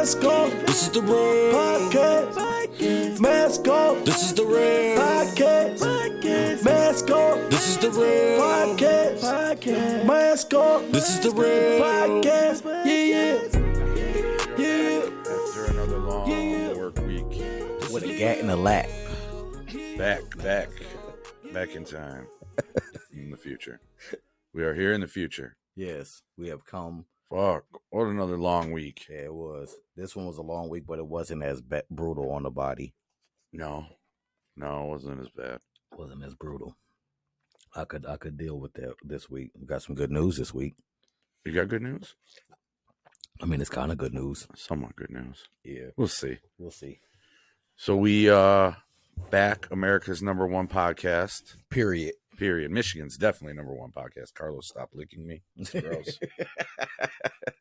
Mask off. This is the real Podcast. Mask off. This is the real Podcast. Mask off. This is the real Podcast. Mask off. This is the real Podcast. Yeah. After another long work week, With a gat in the lap. back in time, in the future. We are here in the future. Yes, we have come. Fuck, what another long week. Yeah, it was. This one was a long week, but it wasn't as brutal on the body. No, it wasn't as bad. It wasn't as brutal. I could deal with that this week. We got some good news this week. You got good news? I mean, it's kind of good news. Somewhat good news. Yeah, We'll see. we'll see. So we back America's #1 podcast. Period. Michigan's definitely #1 podcast. Carlos, stop licking me. It's gross.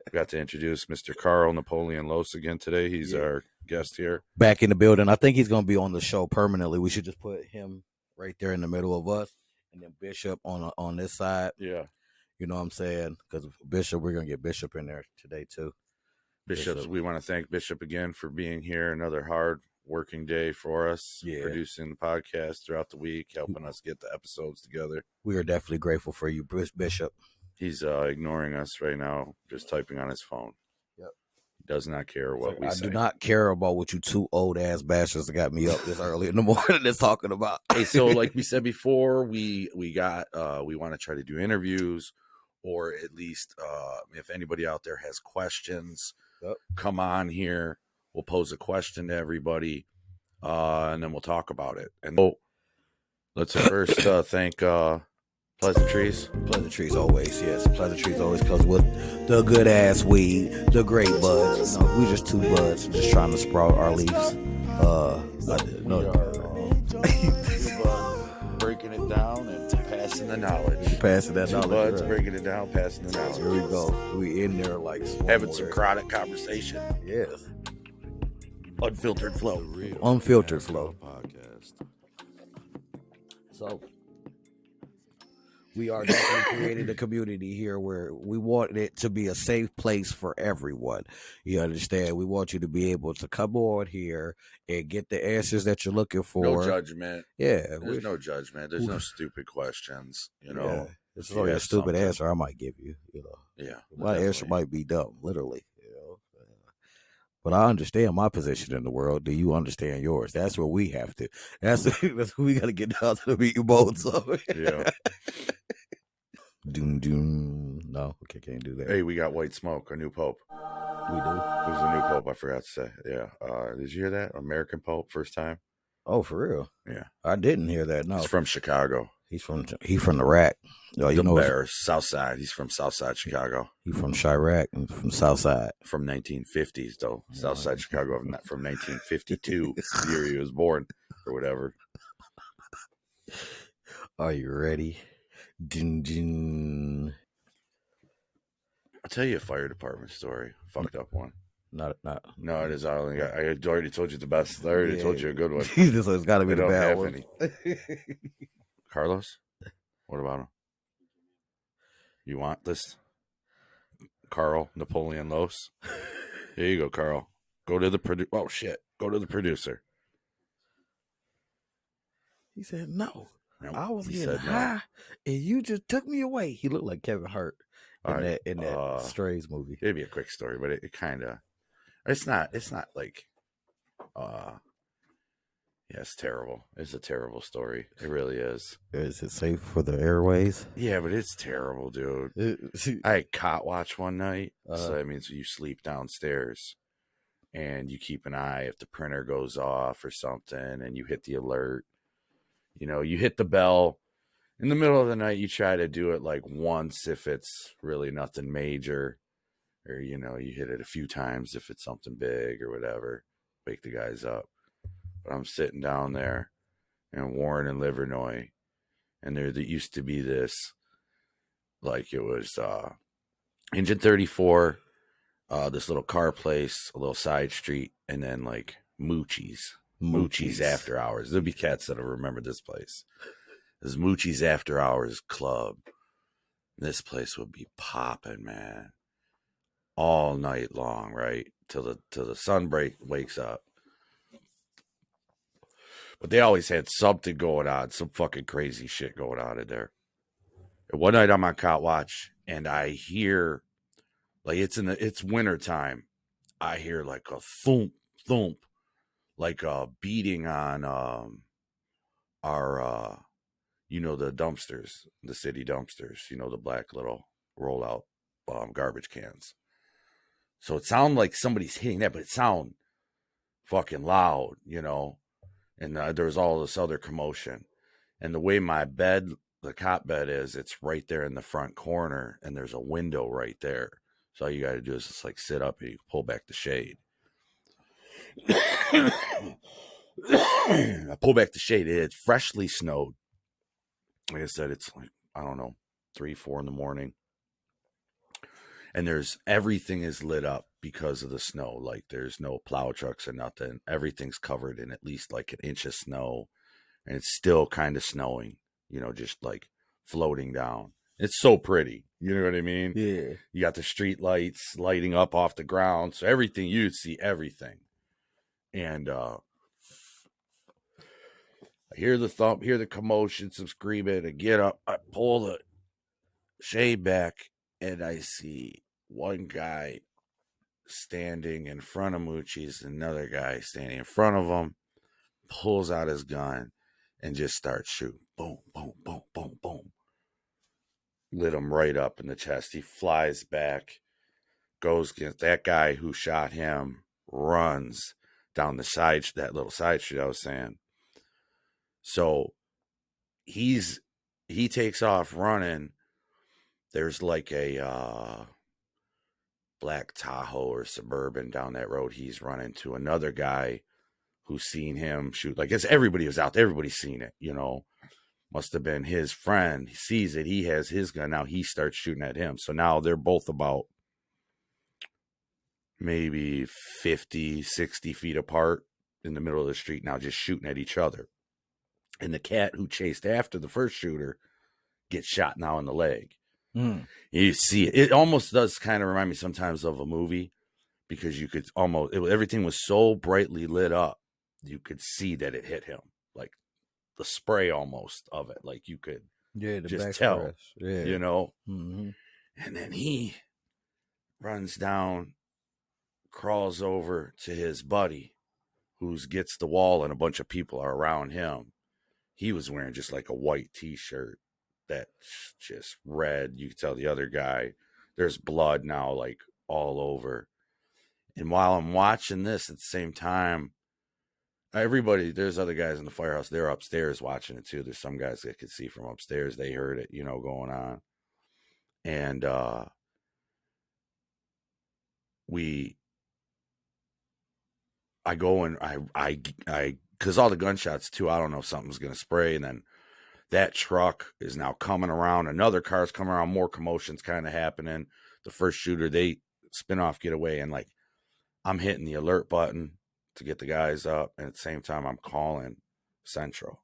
We got to introduce Mr. Carl Napoleon Los again today. He's our guest here. Back in the building. I think he's going to be on the show permanently. We should just put him right there in the middle of us, and then Bishop on this side. Yeah. You know what I'm saying? Because Bishop, we're going to get Bishop in there today too. Bishop, we want to thank Bishop again for being here. Another hard working day for us, Yeah. producing the podcast throughout the week, helping us get the episodes together. We are definitely grateful for you, Bishop. He's ignoring us right now, just typing on his phone. Yep. He does not care what we I say. do not care about what you two old ass bastards that got me up this early in the morning that's talking about. Hey, so like we said before, we want to try to do interviews, or at least if anybody out there has questions, come on here. We'll pose a question to everybody, and then we'll talk about it. And let's first thank Pleasantries. Pleasantries always, yes. Pleasantries always comes with the good ass weed, the great buds. No, we just two buds just trying to sprout our leaves. Breaking it down and passing the knowledge. Passing that Two knowledge. buds, Right. breaking it down, passing the knowledge. Here we go. We in there like Having some chronic conversation. Yes. Unfiltered flow. Unfiltered flow. podcast. So we are definitely creating a community here where we want it to be a safe place for everyone. You understand? We want you to be able to come on here and get the answers that you're looking for. No judgment. Yeah. There's no judgment. There's no stupid questions. You know. Yeah. It's If you only a have stupid something. answer I might give you. You know, Yeah. my answer might be dumb, literally. You know, but I understand my position in the world. Do you understand yours? That's where we have to. That's what we got to get down to the meat and bones of. Yeah. Doom doom. No, okay, can't do that. Hey, we got White Smoke, our new pope. We do. Who's the new pope? I forgot to say. Yeah. Did you hear that? American pope, first time. Oh, for real? Yeah. I didn't hear that. No, He's from Chicago. he's from the rack. Oh, you The know, Bears, South Side. He's from South Side Chicago. he's from Chirac and from South Side. From 1950s, though. South Side Chicago from 1952, the year he was born, or whatever. Are you ready? Ding, ding. I'll tell you a fire department story. Fucked up one. Not. No, it is. I already told you the best. I already told you a good one. this one's got to be I the don't bad have one. any. Carlos, what about him? You want this? Carl Napoleon Los. Here you go, Carl. Go to the producer. Oh shit! Go to the producer. He said no. No, I was he getting said no. high, and you just took me away. He looked like Kevin Hart in All right, that Strays movie. It'd be a quick story, but it kind of. It's not like. Yeah, it's terrible. It's a terrible story. It really is. Is it safe for the airways? Yeah, but it's terrible, dude. I had cot watch one night, so that means you sleep downstairs, and you keep an eye if the printer goes off or something, and you hit the alert. You know, you hit the bell in the middle of the night. You try to do it like once if it's really nothing major, or you know, you hit it a few times if it's something big or whatever. Wake the guys up. But I'm sitting down there in Warren and Livernois, and there used to be this, like it was Engine 34, this little car place, a little side street, and then like Moochie's After Hours. There'll be cats that'll remember this place. This Moochie's After Hours Club. This place would be popping, man. All night long, right? till the sun wakes up. But they always had something going on, some fucking crazy shit going on in there. And one night I'm on cot watch and I hear, like, it's winter time. I hear like a thump, thump, like a beating on our the dumpsters, the city dumpsters, the black little rollout garbage cans. So it sounded like somebody's hitting that, but it sounded fucking loud, and there was all this other commotion. And the way my bed, the cot bed is, it's right there in the front corner, and there's a window right there. So all you got to do is just like sit up and you pull back the shade. I pull back the shade. It had freshly snowed. Like I said, it's like, I don't know, 3, 4 in the morning. And everything is lit up because of the snow. Like there's no plow trucks or nothing. Everything's covered in at least like an inch of snow. And it's still kind of snowing, just like floating down. It's so pretty. You know what I mean? Yeah. You got the street lights lighting up off the ground. So everything, you'd see everything. And I hear the thump, hear the commotion, some screaming. I get up, I pull the shade back, and I see one guy standing in front of Moochie's, another guy standing in front of him, pulls out his gun and just starts shooting. Boom, boom, boom, boom, boom. Lit him right up in the chest. He flies back, goes against that guy who shot him, runs down that little side street I was saying. So he takes off running. There's like a black Tahoe or Suburban down that road. He's running to another guy who's seen him shoot. Like, everybody was out there. Everybody's seen it, Must have been his friend. He sees it. He has his gun. Now he starts shooting at him. So now they're both about maybe 50, 60 feet apart in the middle of the street now, just shooting at each other. And the cat who chased after the first shooter gets shot now in the leg. You see it. It almost does kind of remind me sometimes of a movie, because you could everything was so brightly lit up. You could see that it hit him, like the spray almost of it. Like you could just tell, Mm-hmm. And then he runs down, crawls over to his buddy, who gets the wall, and a bunch of people are around him. He was wearing just like a white t-shirt that's just red. You can tell the other guy, there's blood now like all over. And while I'm watching this at the same time, there's other guys in the firehouse. They're upstairs watching it too. There's some guys that could see from upstairs. They heard it, going on. And I go and I because all the gunshots too, I don't know if something's going to spray. And then that truck is now coming around. Another car's coming around. More commotion's kind of happening. The first shooter, they spin off, get away. And like, I'm hitting the alert button to get the guys up. And at the same time, I'm calling Central.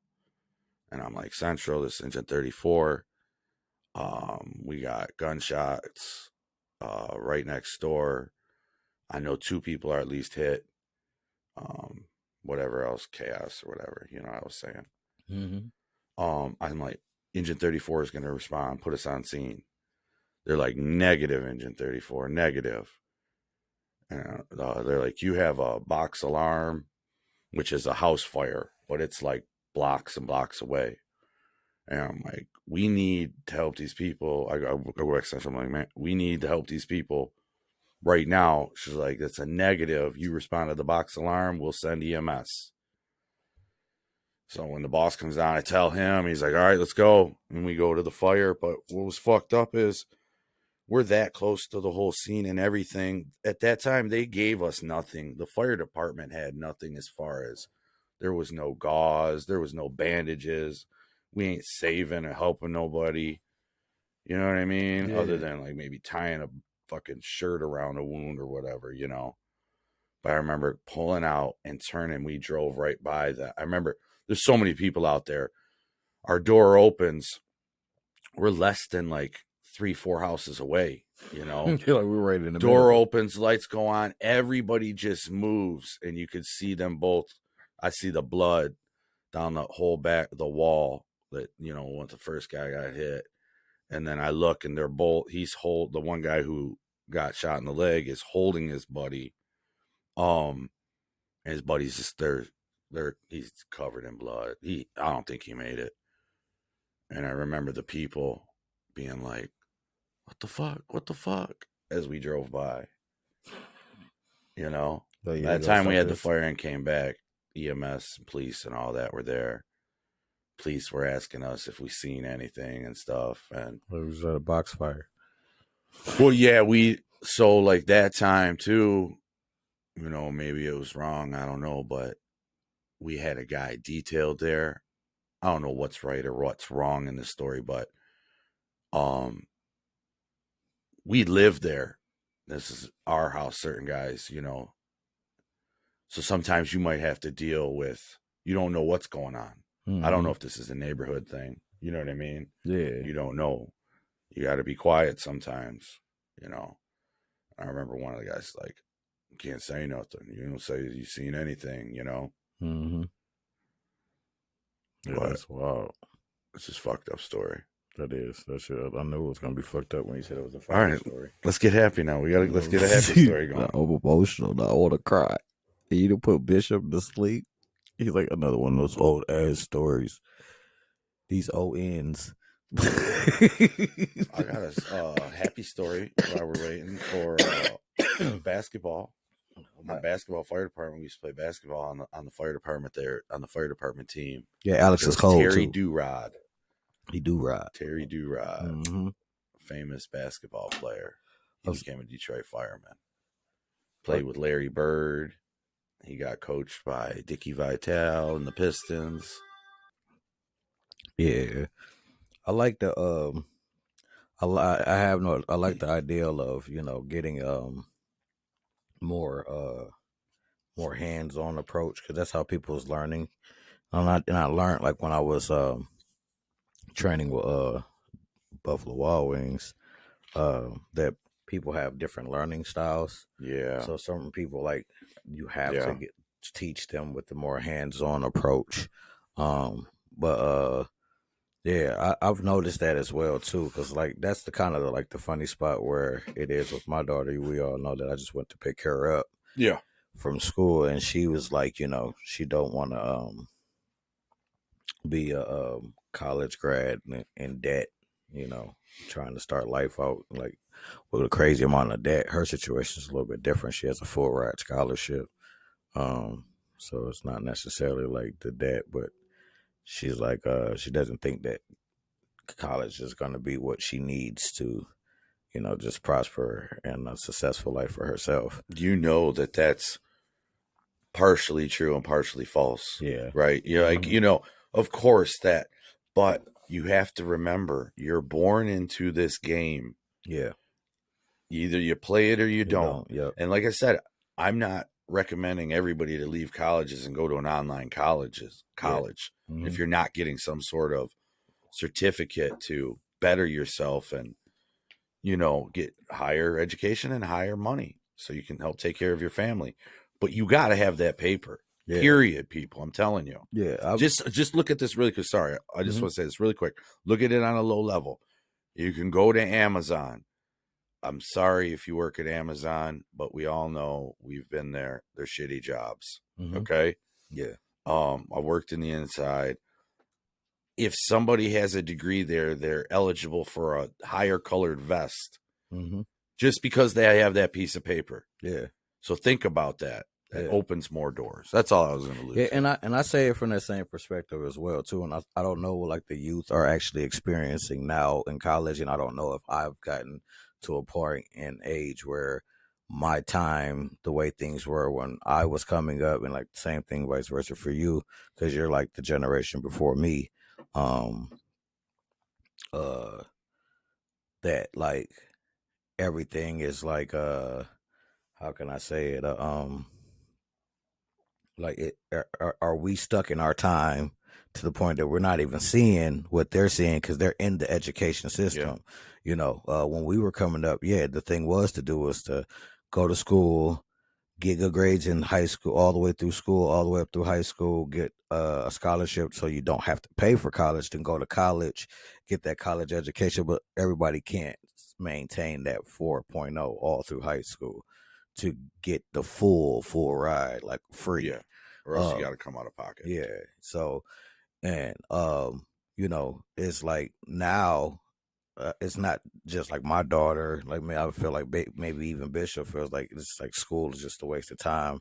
And I'm like, Central, this is Engine 34. We got gunshots right next door. I know 2 people are at least hit. Whatever else, chaos or whatever, I was saying. Mm-hmm. I'm like, Engine 34 is going to respond, put us on scene. They're like, negative, Engine 34, negative. And they're like, you have a box alarm, which is a house fire, but it's like blocks and blocks away. And I'm like, we need to help these people. I go extension. I'm like, man, we need to help these people right now. She's like, it's a negative. You respond to the box alarm, we'll send EMS. So when the boss comes down, I tell him, he's like, all right, let's go. And we go to the fire. But what was fucked up is we're that close to the whole scene and everything. At that time, they gave us nothing. The fire department had nothing, as far as there was no gauze, there was no bandages. We ain't saving or helping nobody. You know what I mean? Yeah. Other than like maybe tying a fucking shirt around a wound or whatever, But I remember pulling out and turning. We drove right by that. I remember there's so many people out there. Our door opens. We're less than like 3-4 houses away You know, You're like, we're right in the door middle. opens, lights go on, everybody just moves, and you could see them both. I see the blood down the whole back of the wall that, you know, when the first guy got hit. And then I look, and they're both, the one guy who got shot in the leg is holding his buddy. And his buddy's just he's covered in blood. I don't think he made it. And I remember the people being like, what the fuck? What the fuck? As we drove by. You know? Oh, yeah, That time we had the fire and came back, EMS, police, and all that were there. Police were asking us if we seen anything and stuff. And it was a box fire. Well, yeah, so like that time too, you know, maybe it was wrong, I don't know, but we had a guy detailed there. I don't know what's right or what's wrong in the story, but we lived there. This is our house, certain guys, you know. So sometimes you might have to deal with, you don't know what's going on. I don't know if this is a neighborhood thing. You know what I mean? Yeah. You don't know. You got to be quiet sometimes, you know. I remember one of the guys like, you can't say nothing. You don't say you seen anything, you know. Mm-hmm. Yeah, But that's wild. It's just fucked up story. That is. That shit. I knew it was gonna be fucked up when you said it was a All fire right, story. let's get happy now. Let's get a happy story going. I'm emotional. I want to cry. You done put Bishop to sleep. He's like another one of those old ass stories. These ONs. I got a happy story while we're waiting for basketball. My basketball fire department, we used to play basketball on the fire department there, on the fire department team. Yeah, Alex is cold Terry too. Durod. He do-rod. Terry Durod. Mm-hmm. Famous basketball player. He became a Detroit fireman. Played with Larry Bird. He got coached by Dickie Vitale and the Pistons. Yeah, I like the I like the ideal of, you know, getting more hands-on approach, because that's how people is learning. And I learned, like, when I was training with Buffalo Wild Wings, that people have different learning styles. Yeah. So some people, like, you have to teach them with the more hands-on approach. Yeah, I've noticed that as well too, because like that's the kind of the funny spot where it is with my daughter. We all know that I just went to pick her up from school, and she was like, you know, she don't want to be a college grad in debt, you know, trying to start life out like with a crazy amount of debt. Her situation is a little bit different. She has a full ride scholarship, so it's not necessarily like the debt, but she's like, she doesn't think that college is going to be what she needs to, you know, just prosper and a successful life for herself. You know that that's partially true and partially false. Yeah. Right? You're like, you know, of course that, but you have to remember, you're born into this game. Yeah. Either you play it or you don't. Yep. And like I said, I'm not recommending everybody to leave colleges and go to an online college if you're not getting some sort of certificate to better yourself and, you know, get higher education and higher money so you can help take care of your family. But you got to have that paper. Period, people. I'm telling you. Yeah. Just look at this really quick. Sorry, I just want to say this really quick. Look at it on a low level. You can go to Amazon. I'm sorry if you work at Amazon, but we all know, we've been there. They're shitty jobs. Okay? Yeah. I worked in the inside. If somebody has a degree there, they're eligible for a higher colored vest just because they have that piece of paper. Yeah. So think about that. It opens more doors. That's all I was going to allude to. And I say it from that same perspective as well too. And I don't know what like the youth are actually experiencing now in college, and I don't know if I've gotten to a point in age where my time, the way things were when I was coming up, and like the same thing vice versa for you, because you're like the generation before me, that like everything is like how can I say it, like are we stuck in our time to the point that we're not even seeing what they're seeing because they're in the education system. You know, when we were coming up, the thing was to go to school, get good grades in high school, all the way through school, all the way up through high school, get a scholarship so you don't have to pay for college, then go to college, get that college education. But everybody can't maintain that 4.0 all through high school to get the full ride, like free. Yeah. Or else you got to come out of pocket. Yeah. So, and, you know, it's like now, it's not just like my daughter, like me, I feel like maybe even Bishop feels like it's like school is just a waste of time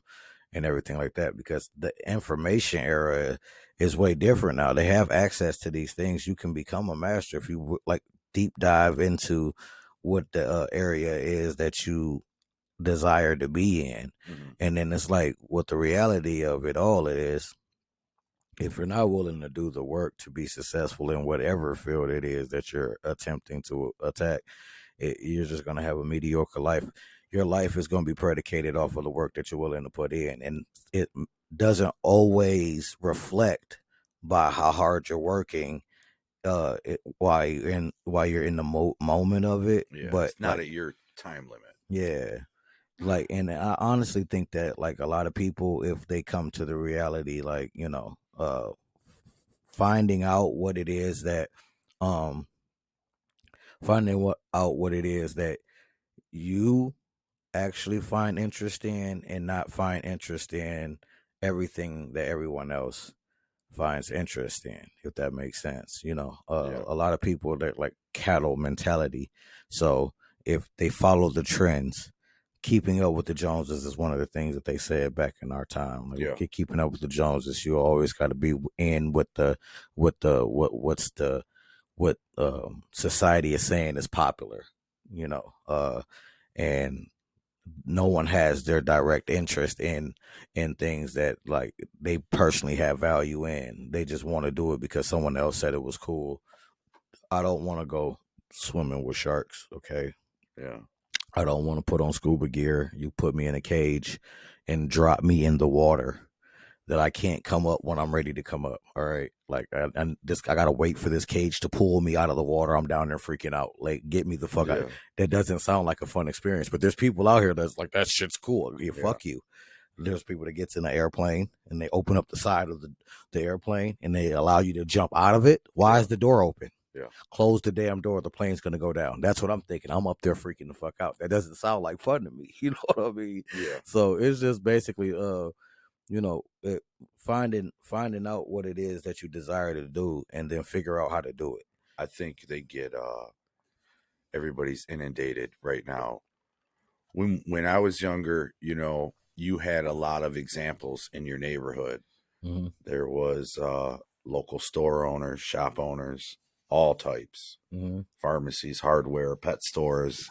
and everything like that, because the information era is way different now. They have access to these things. You can become a master if you like deep dive into what the area is that you desire to be in. And then it's like what the reality of it all is, if you're not willing to do the work to be successful in whatever field it is that you're attempting to attack, you're just going to have a mediocre life. Your life is going to be predicated off of the work that you're willing to put in. And it doesn't always reflect by how hard you're working while you're in the moment of it. Yeah, but it's not at your time limit. Yeah. Like, and I honestly think that like a lot of people, if they come to the reality, like, you know, finding out what it is that you actually find interest in, and not find interest in everything that everyone else finds interest in, if that makes sense. You know, a lot of people, that like cattle mentality. So if they follow the trends, keeping up with the Joneses is one of the things that they said back in our time. Like, keeping up with the Joneses, you always got to be in what society is saying is popular, you know, and no one has their direct interest in things that like they personally have value in. They just want to do it because someone else said it was cool. I don't want to go swimming with sharks. Okay. Yeah. I don't want to put on scuba gear. You put me in a cage and drop me in the water that I can't come up when I'm ready to come up. All right. Like, I got to wait for this cage to pull me out of the water. I'm down there freaking out. Like, get me the fuck out. That doesn't sound like a fun experience, but there's people out here that's like, that shit's cool. Fuck you. There's people that gets in an airplane and they open up the side of the airplane and they allow you to jump out of it. Why is the door open? Yeah. Close the damn door. The plane's going to go down. That's what I'm thinking. I'm up there freaking the fuck out. That doesn't sound like fun to me. You know what I mean? Yeah. So it's just basically, you know, finding out what it is that you desire to do and then figure out how to do it. I think they get, everybody's inundated right now. When I was younger, you know, you had a lot of examples in your neighborhood. Mm-hmm. There was, local store owners, shop owners, all types, pharmacies, hardware, pet stores,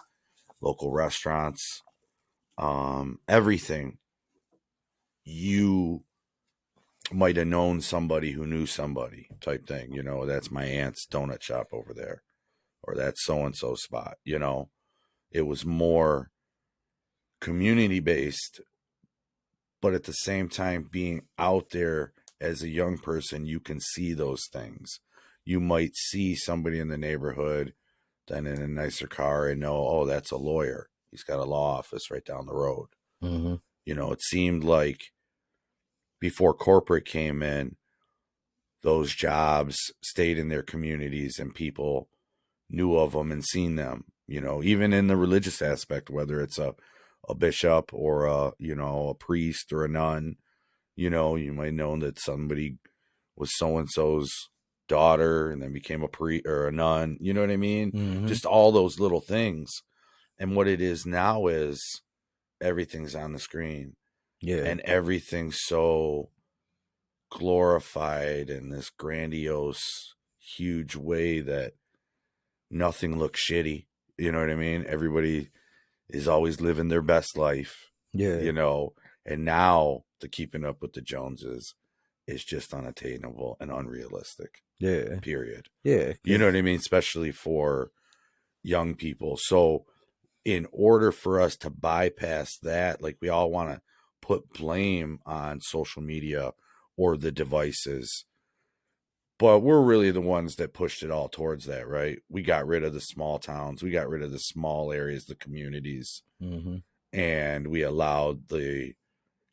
local restaurants, everything. You might have known somebody who knew somebody type thing. You know, that's my aunt's donut shop over there, or that's so-and-so spot. You know, it was more community based, but at the same time, being out there as a young person, you can see those things. You might see somebody in the neighborhood then in a nicer car and know, oh, that's a lawyer. He's got a law office right down the road. Mm-hmm. You know, it seemed like before corporate came in, those jobs stayed in their communities and people knew of them and seen them, you know, even in the religious aspect, whether it's a bishop or a priest or a nun. You know, you might know that somebody was so-and-so's daughter and then became a priest or a nun. You know what I mean? Mm-hmm. Just all those little things. And what it is now is everything's on the screen. Yeah. And everything's so glorified in this grandiose, huge way that nothing looks shitty. You know what I mean? Everybody is always living their best life. Yeah. You know, and now the keeping up with the Joneses is just unattainable and unrealistic. Yeah. Period. Yeah. You know what I mean? Especially for young people. So in order for us to bypass that, like we all want to put blame on social media or the devices, But we're really the ones that pushed it all towards that, right? We got rid of the small towns. We got rid of the small areas, the communities, and we allowed the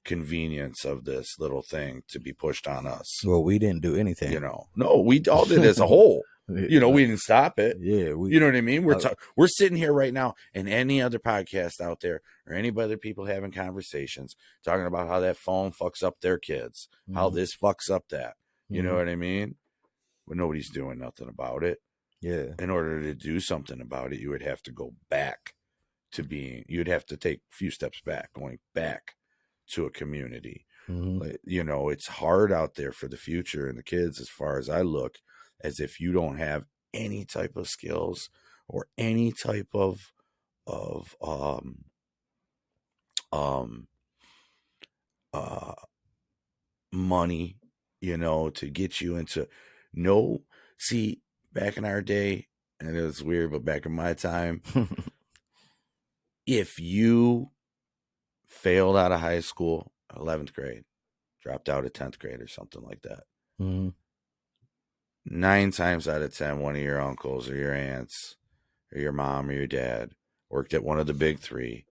convenience of this little thing to be pushed on us. Well, we didn't do anything. You know, no, we all did as a whole. You know, we didn't stop it. Yeah, you know what I mean? We're sitting here right now, and any other podcast out there or any other people having conversations talking about how that phone fucks up their kids, how this fucks up that. You know what I mean? But nobody's doing nothing about it. Yeah. In order to do something about it, you would have to go back to you'd have to take a few steps back, going back to a community. You know, it's hard out there for the future and the kids, as far as I look, as if you don't have any type of skills or any type of money, you know, to get you into see, back in our day, and it was weird, but back in my time, if you failed out of high school, 11th grade, dropped out of 10th grade or something like that, 9 times out of 10, one of your uncles or your aunts or your mom or your dad worked at one of the big 3,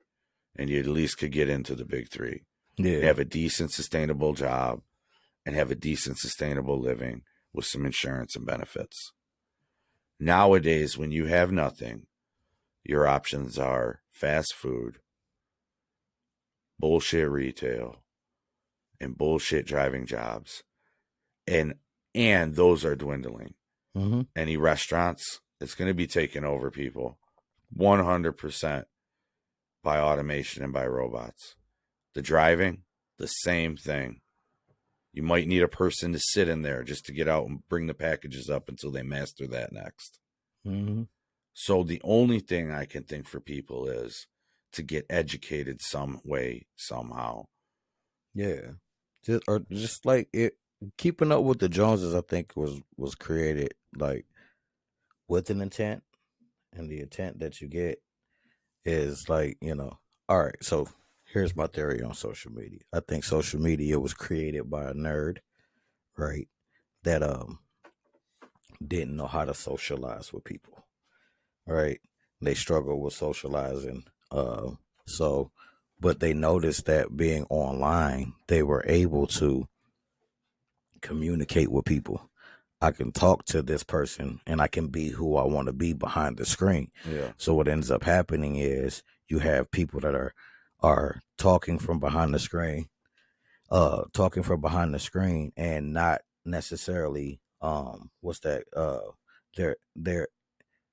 and you at least could get into the big 3. Yeah. Have a decent, sustainable job and have a decent, sustainable living with some insurance and benefits. Nowadays, when you have nothing, your options are fast food, bullshit retail, and bullshit driving jobs. And those are dwindling. Any restaurants, it's going to be taken over, people, 100% by automation and by robots. The driving, the same thing. You might need a person to sit in there just to get out and bring the packages up until they master that next. So the only thing I can think for people is to get educated some way, somehow. Yeah. Just like it, keeping up with the Joneses, I think was created like with an intent, and the intent that you get is like, you know, all right, so here's my theory on social media. I think social media was created by a nerd, right? That didn't know how to socialize with people, right? They struggle with socializing. But they noticed that being online, they were able to communicate with people. I can talk to this person and I can be who I want to be behind the screen. Yeah. So what ends up happening is you have people that are talking from behind the screen, and not necessarily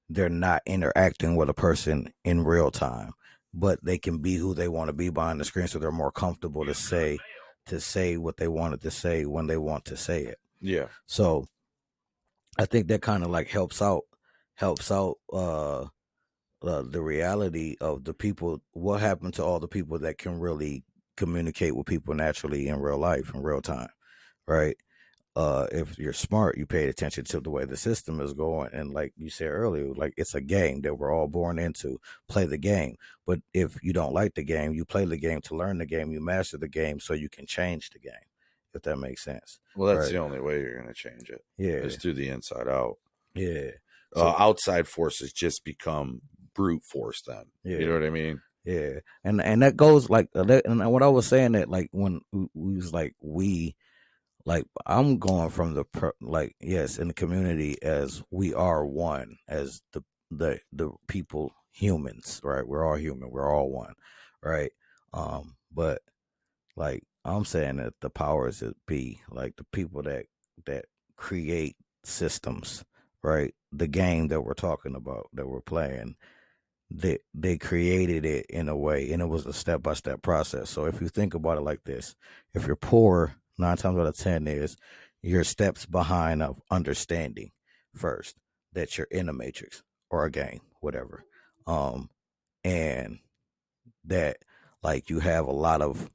they're not interacting with a person in real time, but they can be who they want to be behind the screen, so they're more comfortable to say what they wanted to say when they want to say it. Yeah. So I think that kind of like helps out the reality of the people. What happened to all the people that can really communicate with people naturally in real life, in real time, right? If you're smart, you pay attention to the way the system is going. And like you said earlier, like it's a game that we're all born into. Play the game. But if you don't like the game, you play the game to learn the game. You master the game so you can change the game, if that makes sense. Well, that's right? the only way you're going to change it. Yeah. Is through the inside out. Yeah. So, outside forces just become brute force then. Yeah. You know what I mean? Yeah. And that goes like, and what I was saying that like when we was like, like I'm going from yes, in the community as we are one, as the people, humans, right? We're all human. We're all one, right? But like I'm saying that the powers that be, like the people that create systems, right? The game that we're talking about, that we're playing, they created it in a way, and it was a step-by-step process. So if you think about it like this, if you're poor, 9 times out of 10 is your steps behind of understanding first that you're in a matrix or a game, whatever. And that like you have a lot of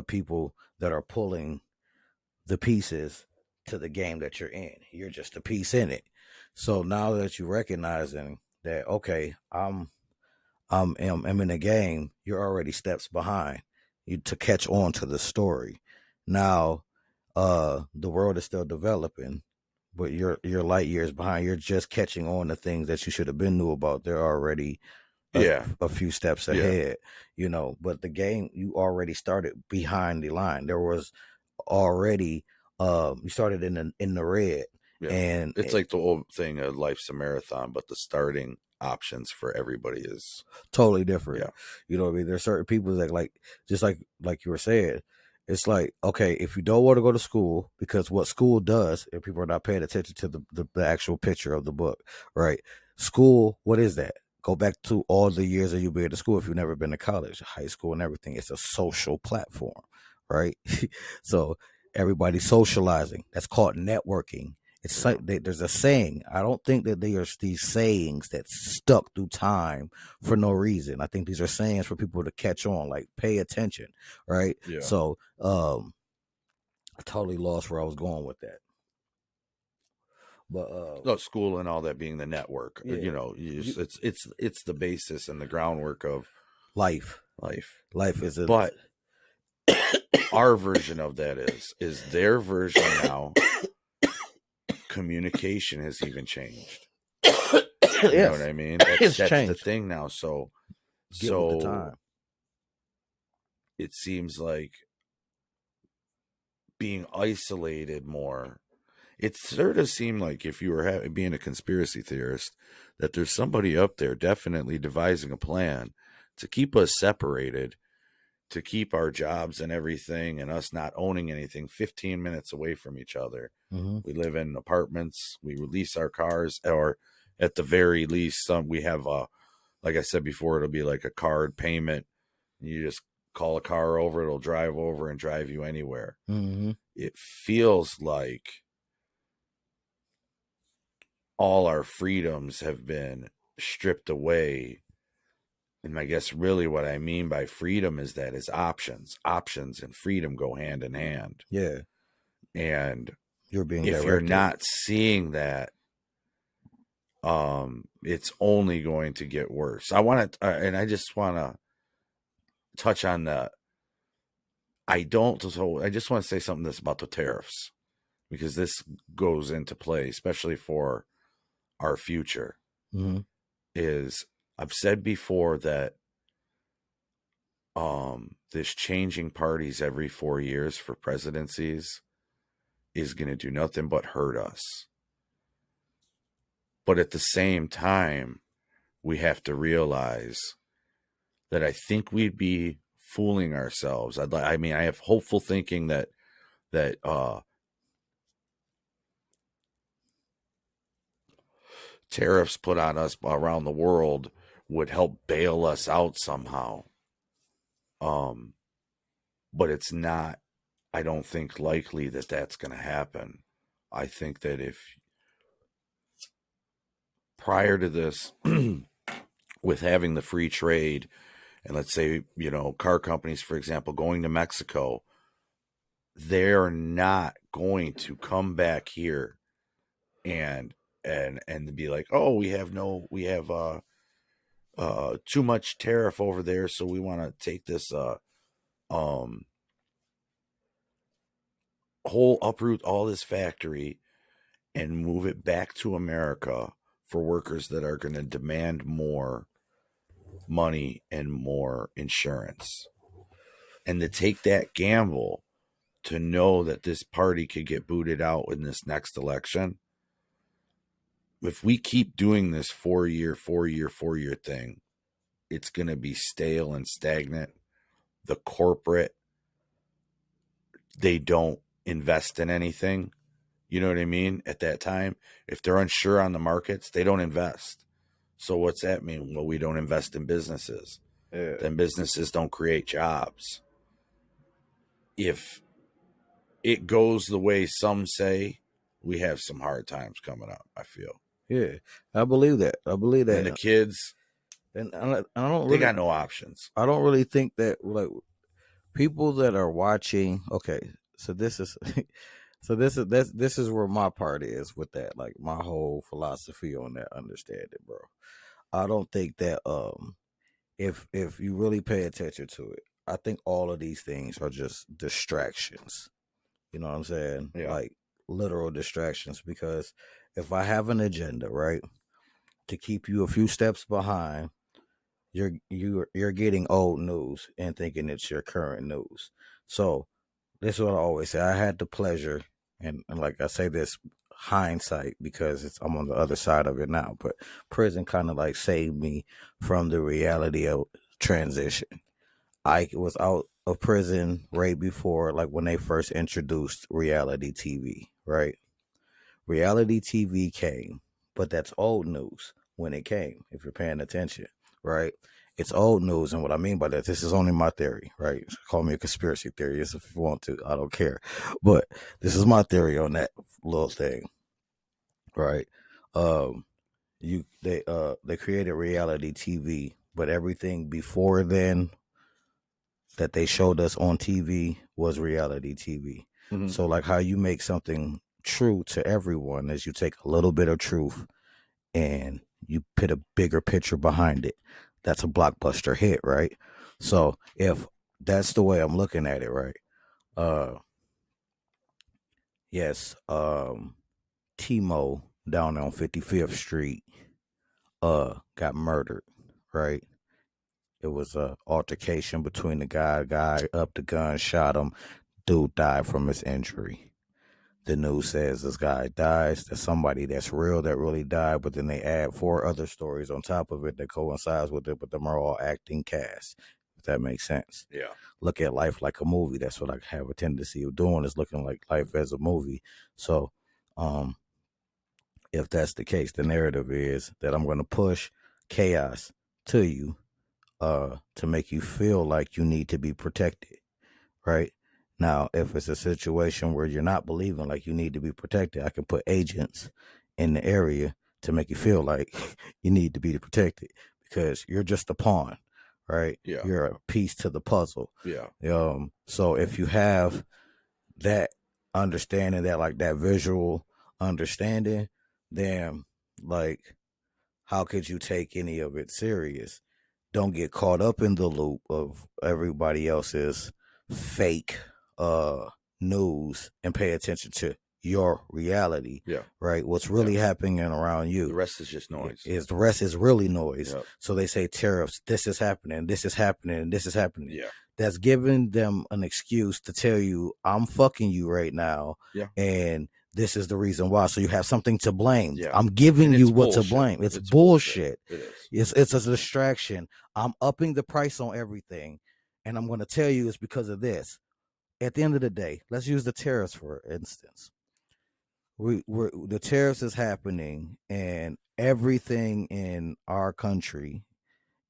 people that are pulling the pieces to the game that you're in. You're just a piece in it. So now that you're recognizing that, okay, I'm in a game, you're already steps behind you to catch on to the story. Now, the world is still developing, but you're light years behind. You're just catching on to things that you should have been knew about. They're already a few steps ahead, but the game, you already started behind the line. There was already you started in the red. Yeah. And it's like the old thing of life's a marathon, but the starting options for everybody is totally different. Yeah. You know what I mean? There's certain people that just like you were saying, it's like, okay, if you don't want to go to school, because what school does, if people are not paying attention to the actual picture of the book, right? School, what is that? Go back to all the years that you've been to school. If you've never been to college, high school and everything, it's a social platform, right? So everybody's socializing. That's called networking. It's like there's a saying. I don't think that they are these sayings that stuck through time for no reason. I think these are sayings for people to catch on, like pay attention, right? Yeah. So I totally lost where I was going with that. But school and all that being the network, it's the basis and the groundwork of life. Life is but our version of that is their version now. Communication has even changed. You know what I mean? That's the thing now. So with the time. It seems like being isolated more. It sort of seemed like, if you were being a conspiracy theorist, that there's somebody up there definitely devising a plan to keep us separated, to keep our jobs and everything and us not owning anything 15 minutes away from each other. Mm-hmm. We live in apartments. We lease our cars, or at the very least, we have like I said before, it'll be like a card payment. You just call a car over, it'll drive over and drive you anywhere. Mm-hmm. It feels like all our freedoms have been stripped away. And I guess really what I mean by freedom is options. Options and freedom go hand in hand. Yeah. And if you're not seeing that, it's only going to get worse. I just want to touch on that. I just want to say something that's about the tariffs, because this goes into play, especially for our future. Mm-hmm. I've said before that this changing parties every 4 years for presidencies is going to do nothing but hurt us. But at the same time, we have to realize that I think we'd be fooling ourselves. I have hopeful thinking that tariffs put on us around the world would help bail us out somehow. But it's not, I don't think, likely that that's going to happen. I think that if prior to this, with having the free trade, and let's say, car companies, for example, going to Mexico, they're not going to come back here and be like, oh, we have too much tariff over there, so we want to take this uproot all this factory and move it back to America for workers that are going to demand more money and more insurance. And to take that gamble, to know that this party could get booted out in this next election, if we keep doing this 4 year thing, it's going to be stale and stagnant. The corporate, they don't invest in anything. You know what I mean? At that time, if they're unsure on the markets, they don't invest. So what's that mean? Well, we don't invest in businesses. Yeah. Then businesses don't create jobs. If it goes the way some say, we have some hard times coming up, I feel. Yeah, I believe that. And the kids, and I don't they got no options. I don't really think that, like, people that are watching. Okay, so this is where my part is with that. Like, my whole philosophy on that understanding, bro. I don't think that if you really pay attention to it, I think all of these things are just distractions. You know what I'm saying? Yeah. Like literal distractions. Because if I have an agenda, right, to keep you a few steps behind, you're getting old news and thinking it's your current news. So this is what I always say. I had the pleasure, and like I say this hindsight because I'm on the other side of it now, but prison kind of like saved me from the reality of transition. I was out of prison right before, like when they first introduced reality TV, right? Reality TV came, but that's old news when it came, if you're paying attention, right? It's old news. And what I mean by that, this is only my theory, right? Call me a conspiracy theorist if you want to. I don't care. But this is my theory on that little thing, right? They created reality TV, but everything before then that they showed us on TV was reality TV. Mm-hmm. So like how you make something true to everyone is you take a little bit of truth and you put a bigger picture behind it. That's a blockbuster hit, right? So if that's the way I'm looking at it, right? Yes, Timo down on 55th Street got murdered, right? It was a altercation between the guy up the gun, shot him. Dude died from his injury. The news says this guy dies. There's somebody that's real that really died, but then they add 4 other stories on top of it that coincides with it, but them are all acting cast, if that makes sense. Yeah. Look at life like a movie. That's what I have a tendency of doing, is looking like life as a movie. So if that's the case, the narrative is that I'm going to push chaos to you to make you feel like you need to be protected, right? Now, if it's a situation where you're not believing like you need to be protected, I can put agents in the area to make you feel like you need to be protected because you're just a pawn, right? Yeah. You're a piece to the puzzle. Yeah. So if you have that understanding, that like that visual understanding, then like how could you take any of it serious? Don't get caught up in the loop of everybody else's fake news and pay attention to your reality. Yeah. Right. What's really happening around you. The rest is just noise. The rest is really noise. Yep. So they say tariffs, this is happening, this is happening, this is happening. Yeah. That's giving them an excuse to tell you, I'm fucking you right now. Yeah. And this is the reason why. So you have something to blame. Yeah. I'm giving you what bullshit. to blame. It's bullshit. bullshit. It is. It's a distraction. I'm upping the price on everything. And I'm going to tell you it's because of this. At the end of the day, let's use the tariffs for instance. The tariffs is happening and everything in our country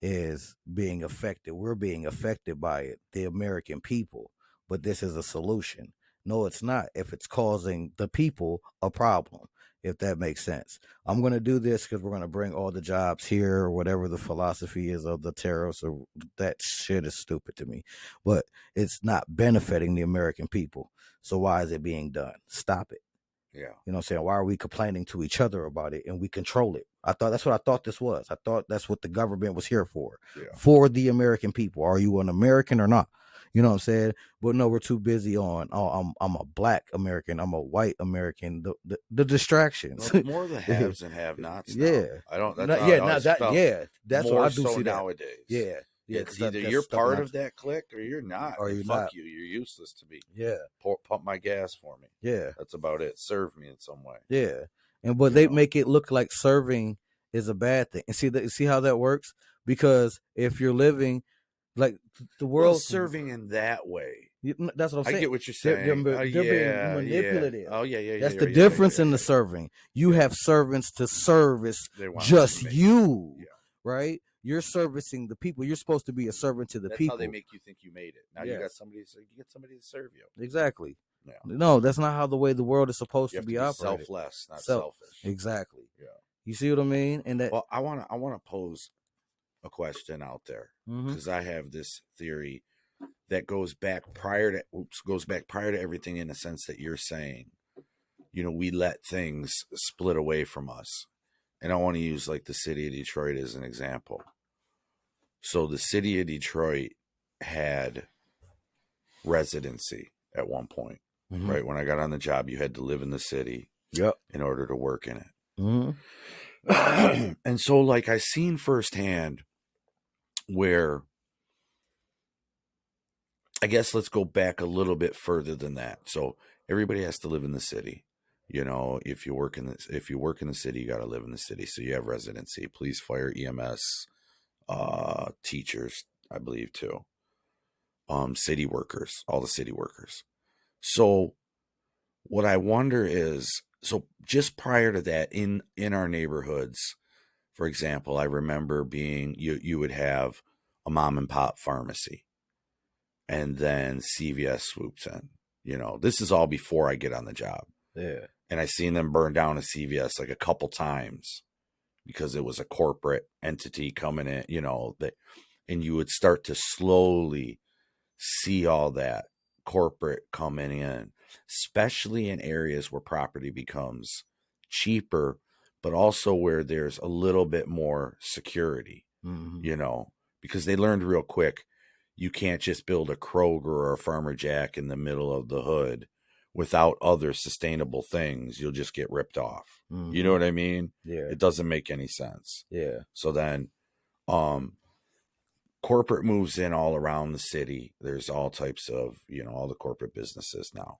is being affected. We're being affected by it, the American people. But this is a solution. No, it's not if it's causing the people a problem, if that makes sense. I'm going to do this because we're going to bring all the jobs here or whatever the philosophy is of the tariffs, or that shit is stupid to me. But it's not benefiting the American people. So why is it being done? Stop it. Yeah. You know what I'm saying? Why are we complaining to each other about it and we control it? That's what I thought this was. I thought that's what the government was here for. Yeah. For the American people. Are you an American or not? You know what I'm saying? But no, we're too busy on, I'm a black American, I'm a white American. The distractions. Well, more the haves and have-nots. Yeah. I don't. That's That's more what I do so see nowadays. Yeah. Yeah, It's either you're part of that clique or you're not. Or you're fuck not. you. You're useless to me. Yeah. Pump my gas for me. Yeah. That's about it. Serve me in some way. Yeah. But they make it look like serving is a bad thing. And see how that works? Because if you're living like the world serving in that way. That's what I'm saying. I get what you're saying. They're being manipulative. Yeah. Oh yeah. That's the difference in the serving. You have servants to service just you, right? You're servicing the people. You're supposed to be a servant to the people. That's how they make you think you made it. Now you get somebody to serve you. Exactly. Yeah. No, that's not how the way the world is supposed to be operated. Selfless, not selfish. Exactly. Yeah. You see what I mean? And that. Well, I want to pose a question out there because I have this theory that goes back prior to everything, in the sense that you're saying, we let things split away from us. And I want to use like the city of Detroit as an example. So the city of Detroit had residency at one point. right? When I got on the job, you had to live in the city Yep. in order to work in it. Mm-hmm. And so, like, I seen firsthand where, I guess let's go back a little bit further than that. So everybody has to live in the city. You know, if you work in the city, you got to live in the city. So you have residency, police, fire, EMS, teachers, I believe too. City workers, all the city workers. So what I wonder is, so just prior to that, in our neighborhoods, for example, I remember being, you would have a mom and pop pharmacy, and then CVS swoops in. You know, this is all before I get on the job. Yeah. And I seen them burn down a CVS like a couple times because it was a corporate entity coming in, you know, that, and you would start to slowly see all that corporate coming in, especially in areas where property becomes cheaper, but also where there's a little bit more security, you know, because they learned real quick, you can't just build a Kroger or a Farmer Jack in the middle of the hood without other sustainable things. You'll just get ripped off. You know what I mean? Yeah. It doesn't make any sense. Yeah. So then, corporate moves in all around the city. There's all types of, you know, all the corporate businesses now.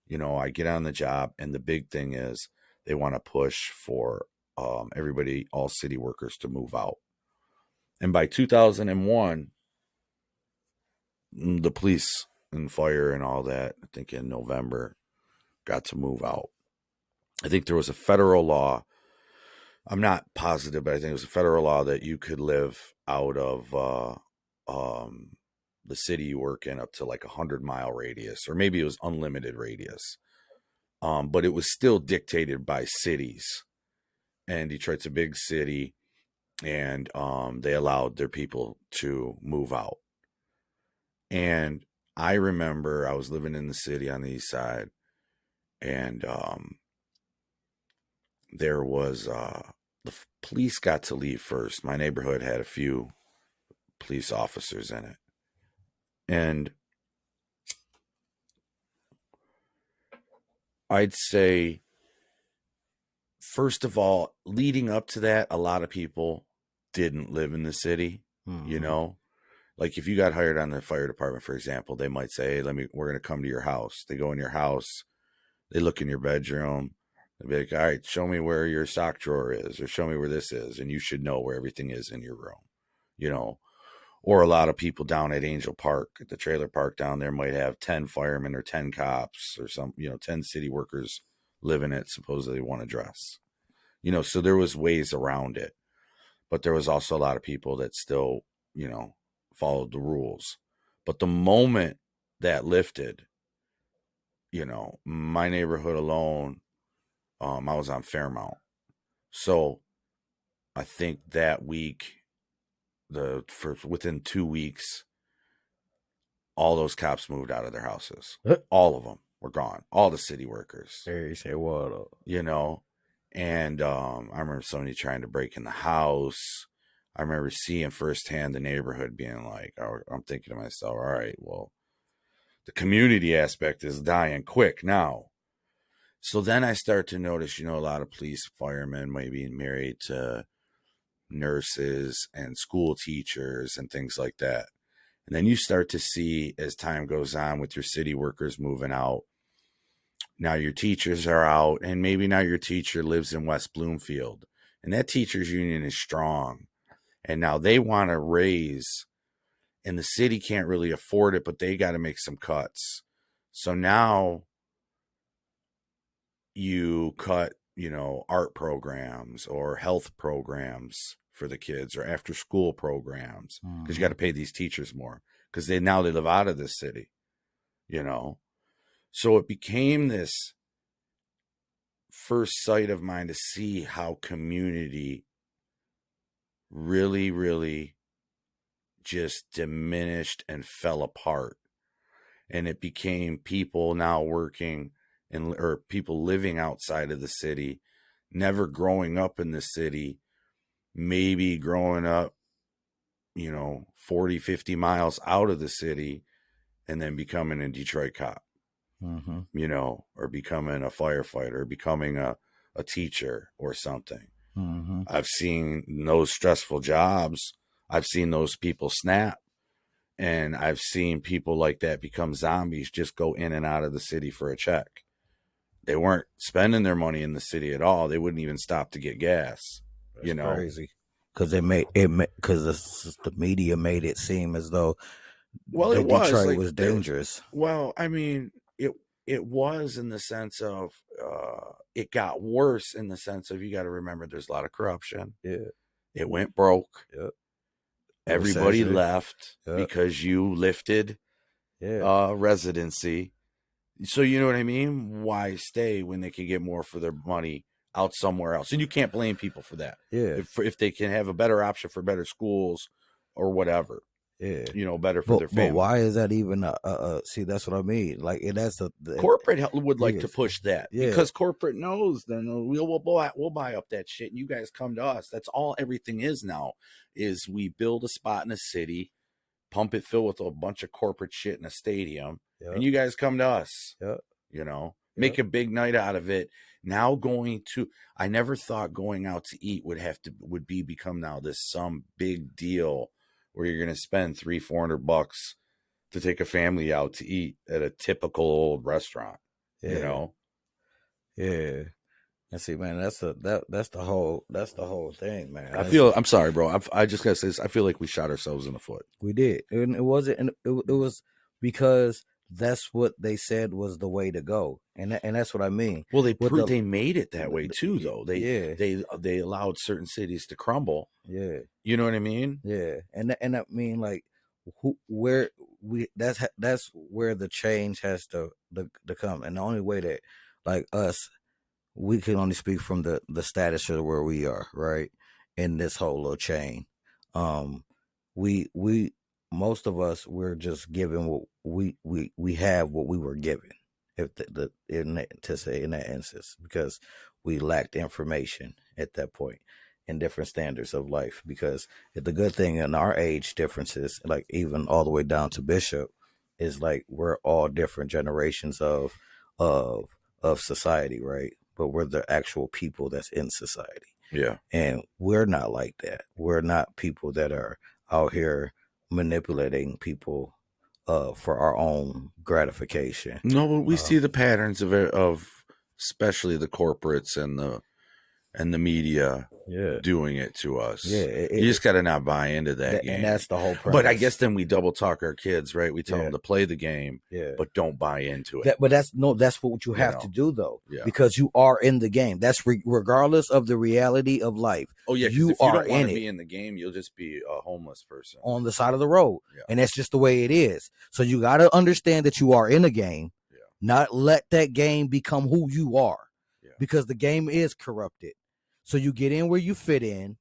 You know, I get on the job, and the big thing is they want to push for everybody, all city workers, to move out. And by 2001, the police and fire and all that, I think in November, got to move out. I think there was a federal law. I'm not positive, but I think it was a federal law that you could live out of the city you work in up to like 100-mile radius, or maybe it was unlimited radius. But it was still dictated by cities. And Detroit's a big city, and they allowed their people to move out. And I remember I was living in the city on the east side, and there was the police got to leave first. My neighborhood had a few police officers in it, and I'd say, first of all, leading up to that, a lot of people didn't live in the city. You know, like if you got hired on the fire department, for example, they might say, "Hey, we're going to come to your house." They go in your house, they look in your bedroom. They'd be like, "All right, show me where your sock drawer is, or show me where this is." And you should know where everything is in your room, you know. Or a lot of people down at Angel Park, at the trailer park down there, might have 10 firemen or 10 cops or 10 city workers live in it, supposedly want to dress. You know, so there was ways around it. But there was also a lot of people that still, you know, followed the rules. But the moment that lifted, you know, my neighborhood alone, I was on Fairmount. So I think that week, within 2 weeks, all those cops moved out of their houses. All of them were gone. All the city workers. There you say what up. You know, and I remember somebody trying to break in the house. I remember seeing firsthand the neighborhood being like, I'm thinking to myself, all right, well, the community aspect is dying quick now. So then I start to notice, you know, a lot of police, firemen might be married to nurses and school teachers and things like that. And then you start to see, as time goes on, with your city workers moving out, now your teachers are out, and maybe now your teacher lives in West Bloomfield, and that teachers union is strong. And now they want to raise, and the city can't really afford it, but they got to make some cuts. So now you cut, you know, art programs or health programs for the kids, or after school programs, because you got to pay these teachers more because they live out of this city, you know. So it became this first sight of mine to see how community really, really just diminished and fell apart. And it became people now working or people living outside of the city, never growing up in the city, maybe growing up, you know, 40, 50 miles out of the city, and then becoming a Detroit cop. you know, or becoming a firefighter, or becoming a teacher or something. I've seen those stressful jobs. I've seen those people snap. And I've seen people like that become zombies, just go in and out of the city for a check. They weren't spending their money in the city at all. They wouldn't even stop to get gas. That's you know, crazy. Because the media made it seem as though Detroit was dangerous. Well, I mean, it was in the sense of it got worse in the sense of, you got to remember, there's a lot of corruption. Yeah, it went broke. Yep. Everybody left Yep. because you lifted residency. So you know what I mean? Why stay when they can get more for their money out somewhere else? And you can't blame people for that. Yeah. If they can have a better option for better schools or whatever. Yeah. You know, better for their family. But why is that even see, that's what I mean. Like, that's the corporate would like to push that. Yeah. Because corporate knows, then we'll buy up that shit and you guys come to us. That's all everything is now, is we build a spot in a city, pump it filled with a bunch of corporate shit in a stadium, and you guys come to us. You know, make a big night out of it. Now I never thought going out to eat would become now this some big deal where you're going to spend $300-400 to take a family out to eat at a typical old restaurant. You know? Yeah. And see, man, that's the whole thing, man. I'm sorry, bro. I just gotta say this. I feel like we shot ourselves in the foot. We did. And it was because that's what they said was the way to go. And that's what I mean. Well, they made it that way too, though. They allowed certain cities to crumble. Yeah. You know what I mean? Yeah. And I mean, like, that's where the change has to come. And the only way that, like, us, we can only speak from the status of where we are, right? In this whole little chain. We most of us, we're just given what we have what we were given, in that instance, because we lacked information at that point in different standards of life. Because the good thing in our age differences, like even all the way down to Bishop, is like we're all different generations of society, right? But we're the actual people that's in society. Yeah. And we're not like that. We're not people that are out here manipulating people for our own gratification. No, but we see the patterns of especially the corporates and the media doing it to us. Yeah, you just got to not buy into that game. And that's the whole premise. But I guess then we double talk our kids, right? We tell them to play the game, but don't buy into it. But that's what you have to do, though, Yeah. because you are in the game. That's regardless of the reality of life. Oh yeah, you if are you don't want in to it. be in the game, you'll just be a homeless person On the side of the road. Yeah. And that's just the way it is. So you got to understand that you are in a game, not let that game become who you are, because the game is corrupted. So you get in where you fit in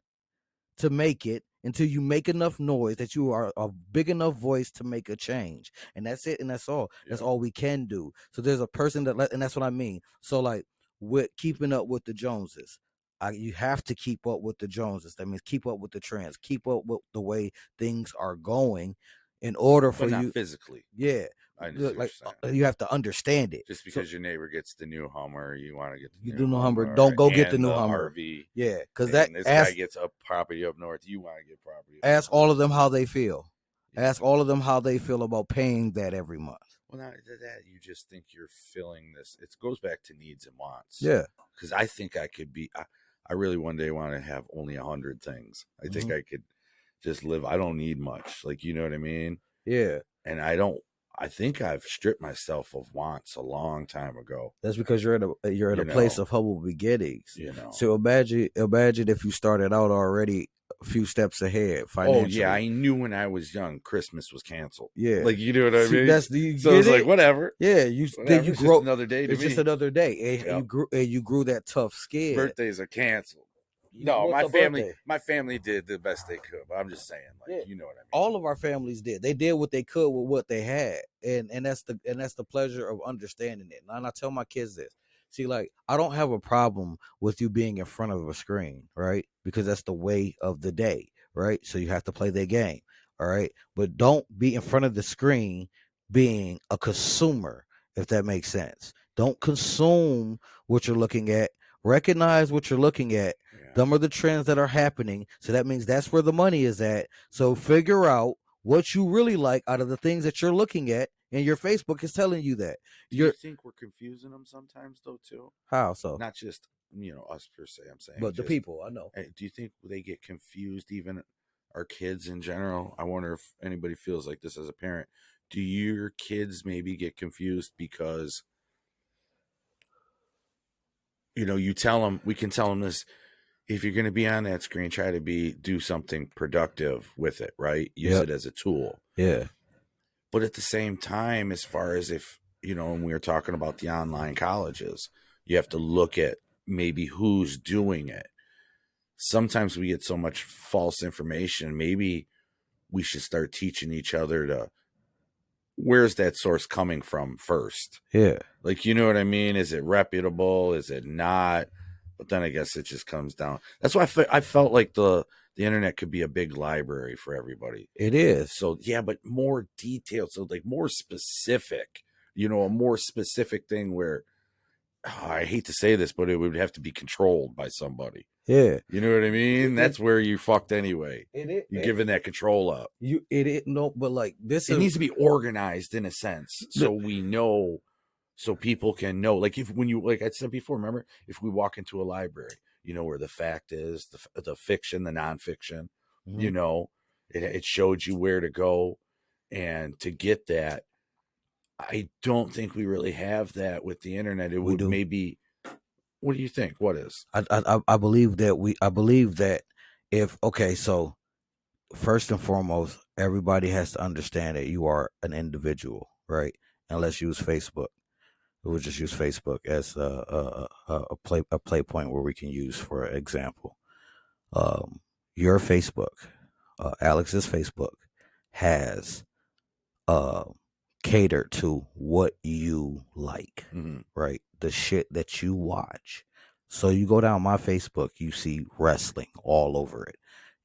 to make it until you make enough noise that you are a big enough voice to make a change. And that's it. And that's all. That's all we can do. So there's a person and that's what I mean. So like with keeping up with the Joneses, you have to keep up with the Joneses. That means keep up with the trends, keep up with the way things are going in order for but you. Not physically. Yeah. Like you have to understand it. Just because your neighbor gets the new Hummer, you want to get the new Hummer. Don't go get the new Hummer. RV. Yeah, because this guy gets a property up north. You want to get property. Ask all of them how they feel. Ask all of them how they feel about paying that every month. Well, not that you just think you're filling this. It goes back to needs and wants. Yeah, because I think I could be. I really one day want to have only 100 things. I think I could just live. I don't need much. Like, you know what I mean? Yeah. And I think I've stripped myself of wants a long time ago. That's because you're at a place of humble beginnings. You know. So imagine if you started out already a few steps ahead financially. Oh yeah, I knew when I was young Christmas was canceled. Yeah, like, you know what I mean. So it's like whatever. Yeah, then you grow. Just another day to it's me. Just another day, and you grew that tough skin. Birthdays are canceled. No, my family did the best they could. But I'm just saying, like, you know what I mean. All of our families did. They did what they could with what they had, and that's the pleasure of understanding it. And I tell my kids this. See, like, I don't have a problem with you being in front of a screen, right? Because that's the way of the day, right? So you have to play their game, all right? But don't be in front of the screen being a consumer if that makes sense. Don't consume what you're looking at. Recognize what you're looking at. Yeah. Them are the trends that are happening. So that means that's where the money is at. So figure out what you really like out of the things that you're looking at, and your Facebook is telling you that. Do you think we're confusing them sometimes though too? How so? Not just us per se. I'm saying, but the people, I know. Do you think they get confused? Even our kids in general. I wonder if anybody feels like this as a parent. Do your kids maybe get confused because you tell them, we can tell them this: if you're going to be on that screen, try to do something productive with it, right? Use it as a tool. Yeah. But at the same time, as far as if, and we were talking about the online colleges, you have to look at maybe who's doing it. Sometimes we get so much false information. Maybe we should start teaching each other where's that source coming from first? Yeah. Like, you know what I mean? Is it reputable? Is it not? But then I guess it just comes down. That's why I felt like the internet could be a big library for everybody. It is. So, yeah, but more detailed. So, like, more specific, a more specific thing where, I hate to say this, but it would have to be controlled by somebody. Yeah. You know what I mean? That's where you fucked anyway. You're giving that control up. But like this, it needs to be organized in a sense, so we know, so people can know. Like like I said before, remember, if we walk into a library, where the fact is, the fiction, the nonfiction, it showed you where to go, and to get that. I don't think we really have that with the internet. It would maybe. What do you think? What is? I believe that I believe that so first and foremost, everybody has to understand that you are an individual, right? And let's use Facebook. We'll just use Facebook as a play point where we can use, for example, your Facebook, Alex's Facebook has catered to what you like, right? The shit that you watch. So you go down my Facebook, you see wrestling all over it.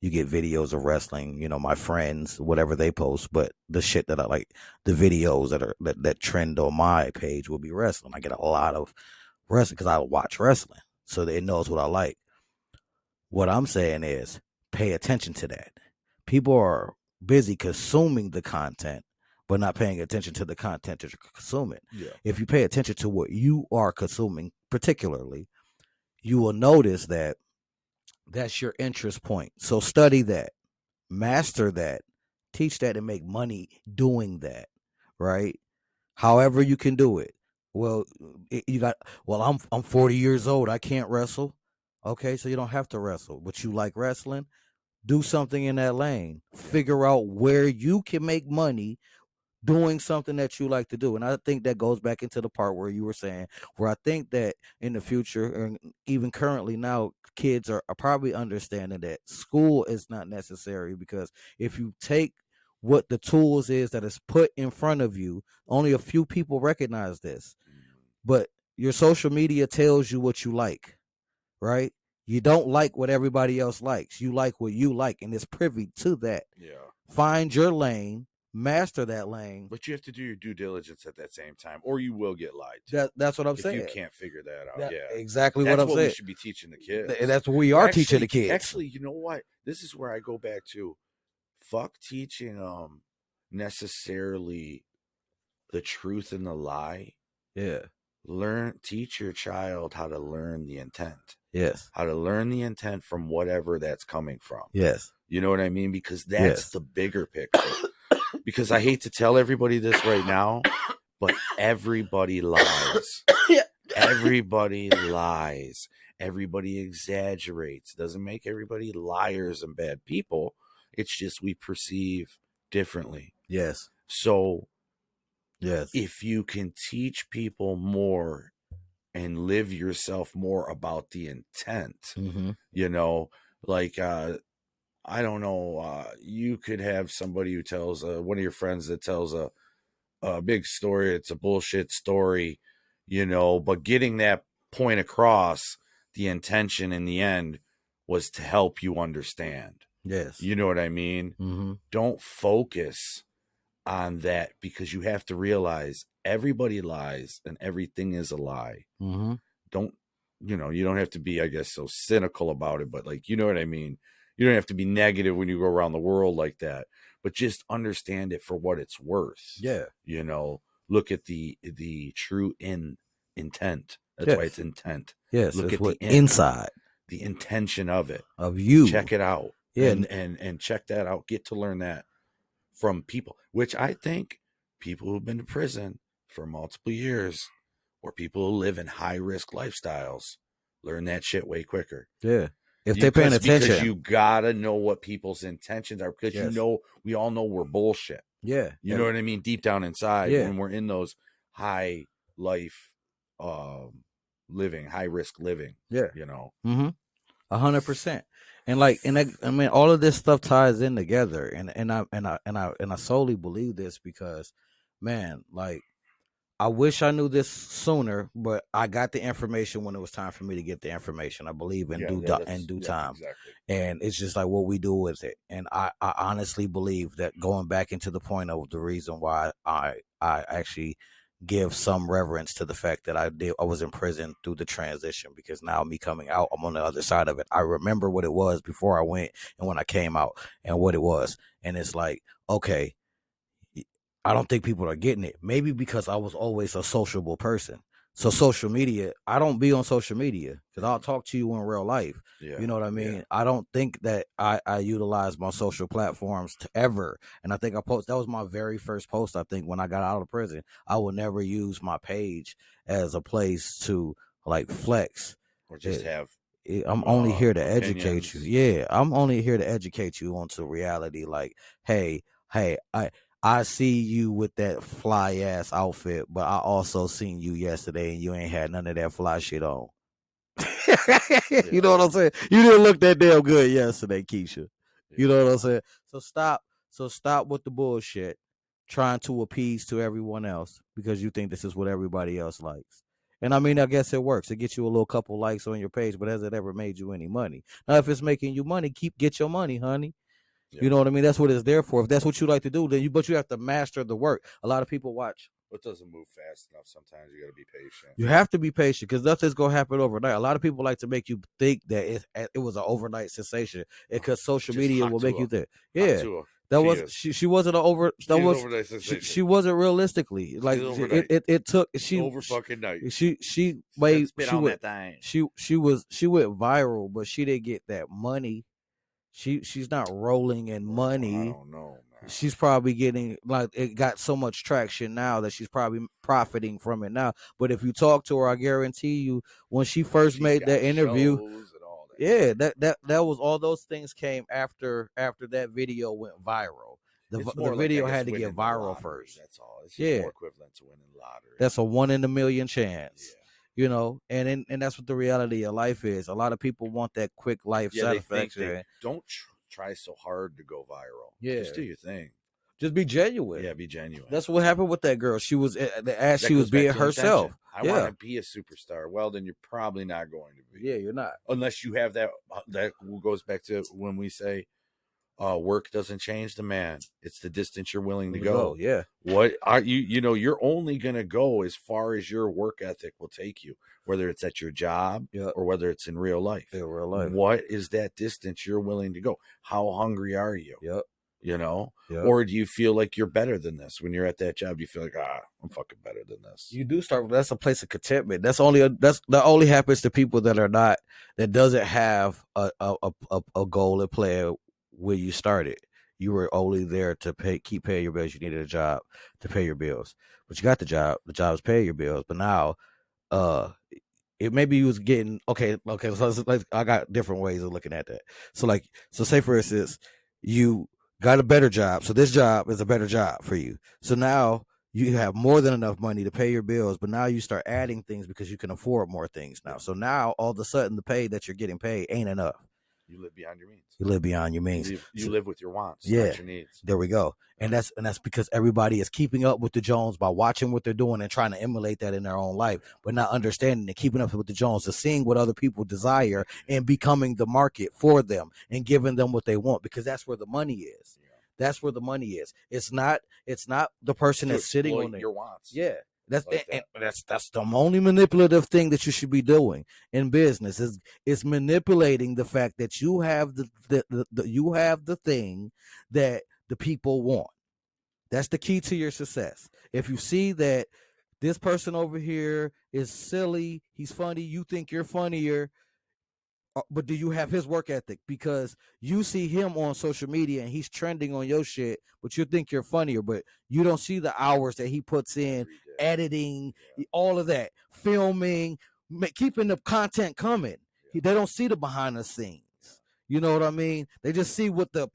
You get videos of wrestling, my friends, whatever they post, but the shit that I like, the videos that trend on my page will be wrestling. I get a lot of wrestling because I watch wrestling, so it knows what I like. What I'm saying is, pay attention to that. People are busy consuming the content, but not paying attention to the content that you're consuming. Yeah. If you pay attention to what you are consuming, particularly, you will notice that that's your interest point. So study that, master that, teach that, and make money doing that, right? However you can do it. Well, I'm 40 years old. I can't wrestle. Okay, so you don't have to wrestle, but you like wrestling. Do something in that lane. Figure out where you can make money doing something that you like to do. And I think that goes back into the part where you were saying, where I think that in the future, and even currently now, kids are probably understanding that school is not necessary, because if you take what the tools is that is put in front of you, only a few people recognize this, but your social media tells you what you like, right? You don't like what everybody else likes. You like what you like, and it's privy to that. Yeah. Find your lane. Master that lane, but you have to do your due diligence at that same time, or you will get lied to. That's what I'm saying. You can't figure that out. Exactly what I'm saying. We should be teaching the kids. That's what we are teaching the kids. Actually, you know what? This is where I go back to, fuck teaching necessarily the truth and the lie. Yeah. Teach your child how to learn the intent. Yes. How to learn the intent from whatever that's coming from. Yes. You know what I mean? Because that's the bigger picture. Because I hate to tell everybody this right now, but everybody lies. Everybody lies. Everybody exaggerates. Doesn't make everybody liars and bad people. It's just we perceive differently. Yes. So, yes, if you can teach people more and live yourself more about the intent, like I don't know, you could have somebody who tells one of your friends that tells a big story. It's a bullshit story, but getting that point across, the intention in the end was to help you understand. Yes. You know what I mean? Mm-hmm. Don't focus on that, because you have to realize everybody lies and everything is a lie. Mm-hmm. You don't have to be, I guess, so cynical about it, but like, you know what I mean? You don't have to be negative when you go around the world like that, but just understand it for what it's worth. Yeah. Look at the true intent. That's Yes. why it's intent. Yes. Look It's at what the inside the intention of it. of you. Check it out. Yeah. And check that out. Get to learn that from people, which I think people who've been to prison for multiple years or people who live in high risk lifestyles learn that shit way quicker. Yeah. If they're paying attention. Because you gotta know what people's intentions are, because Yes. we all know we're bullshit. Yeah. You know what I mean? Deep down inside, Yeah. when we're in those high life living, high risk living. Yeah. 100%. And I mean, all of this stuff ties in together, and I solely believe this because, man, like, I wish I knew this sooner, but I got the information when it was time for me to get the information. I believe in due time. Exactly. And it's just like what we do with it. And I honestly believe that, going back into the point of the reason why I actually give some reverence to the fact that I was in prison through the transition, because now me coming out, I'm on the other side of it. I remember what it was before I went and when I came out and what it was. And it's like, okay, I don't think people are getting it. Maybe because I was always a sociable person. So social media, I don't be on social media because I'll talk to you in real life. Yeah. You know what I mean? Yeah. I don't think that I utilize my social platforms to ever. And I think that was my very first post. I think when I got out of prison, I would never use my page as a place to like flex. Or just have. I'm only here to educate opinions. you. Yeah, I'm only here to educate you onto reality. Like, hey, I see you with that fly ass outfit, but I also seen you yesterday and you ain't had none of that fly shit on. You know what I'm saying? You didn't look that damn good yesterday, Keisha. You know what I'm saying? So stop with the bullshit, trying to appease to everyone else because you think this is what everybody else likes. And I mean, I guess it works. It gets you a little couple likes on your page, but has it ever made you any money? Now, if it's making you money, get your money, honey. You know what I mean? That's what it's there for. If that's what you like to do, then you have to master the work. A lot of people watch. It doesn't move fast enough. Sometimes you got to be patient. You have to be patient because nothing's going to happen overnight. A lot of people like to make you think that it was an overnight sensation because social media will make you think. Yeah. She wasn't an over. That was overnight sensation. She wasn't realistically like it took. She over fucking night. She went viral, but she didn't get that money. She's not rolling in money. I don't know, man. She's probably getting like it got so much traction now that she's probably profiting from it now. But if you talk to her, I guarantee you, when she first made that interview, that was all those things came after that video went viral. The video had to get viral first. That's all. It's more equivalent to winning the lottery. That's a 1 in a million chance. Yeah. You know, and that's what the reality of life is. A lot of people want that quick life satisfaction. Don't try so hard to go viral. Yeah, just do your thing. Just be genuine. Yeah, be genuine. That's what happened with that girl. She was she was being herself. I want to be a superstar. Well, then you're probably not going to be. Yeah, you're not. Unless you have that. That goes back to when we say, work doesn't change the man. It's the distance you're willing to go. Yeah. What are you? You know, you're only going to go as far as your work ethic will take you, whether it's at your job or whether it's in real life. In real life. What is that distance you're willing to go? How hungry are you? Yep. You know, or do you feel like you're better than this when you're at that job? You feel like, I'm fucking better than this. You do start. That's a place of contentment. That only happens to people that doesn't have a goal to play where you started. You were only there to keep paying your bills. You needed a job to pay your bills, but you got the job. The job is paying your bills. But now, it maybe you was getting okay. So like, I got different ways of looking at that. So say for instance, you got a better job. So this job is a better job for you. So now you have more than enough money to pay your bills, but now you start adding things because you can afford more things now. So now all of a sudden the pay that you're getting paid ain't enough. You live beyond your means. You live beyond your means. You live with your wants, not your needs. There we go. And that's because everybody is keeping up with the Jones by watching what they're doing and trying to emulate that in their own life, but not understanding and keeping up with the Jones, is seeing what other people desire and becoming the market for them and giving them what they want, because that's where the money is. That's where the money is. It's not the person To that's sitting exploit on it. your wants. Yeah. That's Like and that. that's the only manipulative thing that you should be doing in business is manipulating the fact that you have you have the thing that the people want. That's the key to your success. If you see that this person over here is silly, he's funny, you think you're funnier, but do you have his work ethic? Because you see him on social media and he's trending on your shit, but you think you're funnier, but you don't see the hours that he puts in editing, all of that, filming, keeping the content coming. They don't see the behind the scenes. You know what I mean? They just see what the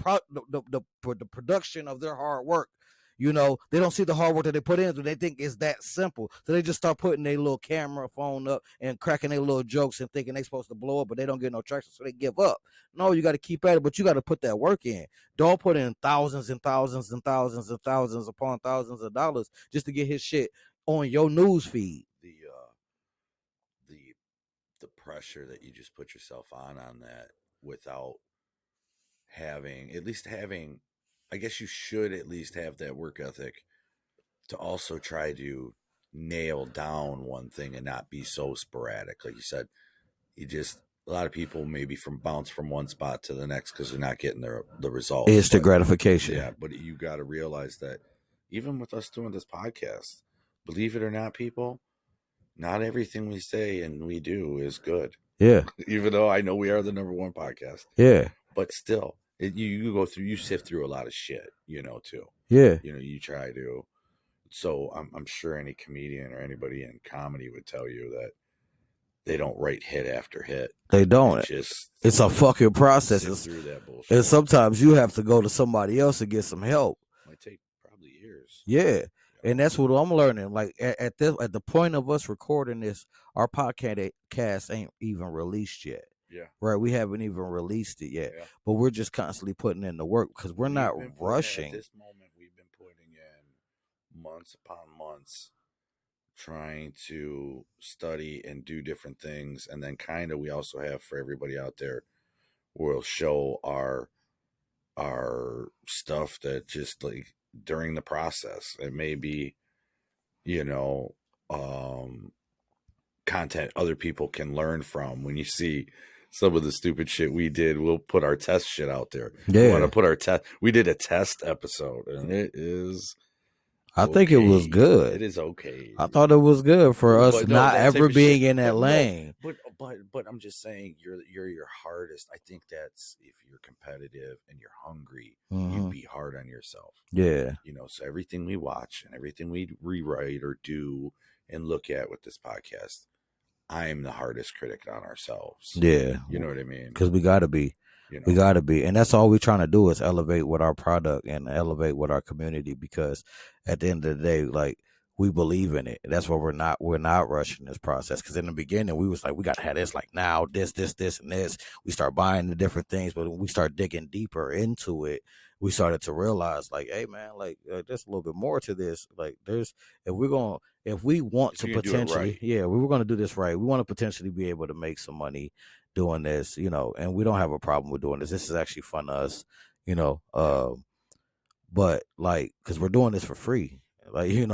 production of their hard work. You know, they don't see the hard work that they put into. They think it's that simple. So they just start putting their little camera phone up and cracking their little jokes and thinking they're supposed to blow up, but they don't get no traction, so they give up. No, you got to keep at it, but you got to put that work in. Don't put in thousands and thousands and thousands and thousands upon thousands of dollars just to get his shit on your news feed. The pressure that you just put yourself on that without having, I guess you should at least have that work ethic to also try to nail down one thing and not be so sporadic. Like you said, a lot of people maybe bounce from one spot to the next because they're not getting the results. Instant gratification. Yeah, but you got to realize that even with us doing this podcast, believe it or not, people, not everything we say and we do is good. Yeah. Even though I know we are the #1 podcast. Yeah. But still, you sift through a lot of shit, too. Yeah. You try to. So I'm sure any comedian or anybody in comedy would tell you that they don't write hit after hit. They don't. It's a fucking process. Through that bullshit. And sometimes you have to go to somebody else to get some help. Might take probably years. Yeah. And that's what I'm learning. Like at the point of us recording this, our podcast ain't even released yet. Yeah. Right. We haven't even released it yet. Yeah. But we're just constantly putting in the work because we're not rushing. At this moment, we've been putting in months upon months trying to study and do different things. And then kind of we also have for everybody out there, we'll show our stuff that just like during the process. It may be, content other people can learn from. When you see some of the stupid shit we did, we'll put our test shit out there. Yeah. We want to put our test. We did a test episode and it is. I think it was good. It is okay. I thought it was good for us not ever being in that lane. But I'm just saying you're your hardest. I think that's if you're competitive and you're hungry, you be hard on yourself. Yeah. So everything we watch and everything we rewrite or do and look at with this podcast, I'm the hardest critic on ourselves. Yeah. You know what I mean? Because we got to be. We got to be. And that's all we're trying to do is elevate with our product and elevate with our community, because at the end of the day, like, we believe in it. That's why we're not rushing this process. Because in the beginning, we was like, we got to have this like now, this, and this. We start buying the different things. But when we start digging deeper into it, we started to realize like, hey, man, like there's a little bit more to this. Like if we want to potentially, we were going to do this right. We want to potentially be able to make some money doing this, and we don't have a problem with doing this. This is actually fun to us, but like, cause we're doing this for free. Like, we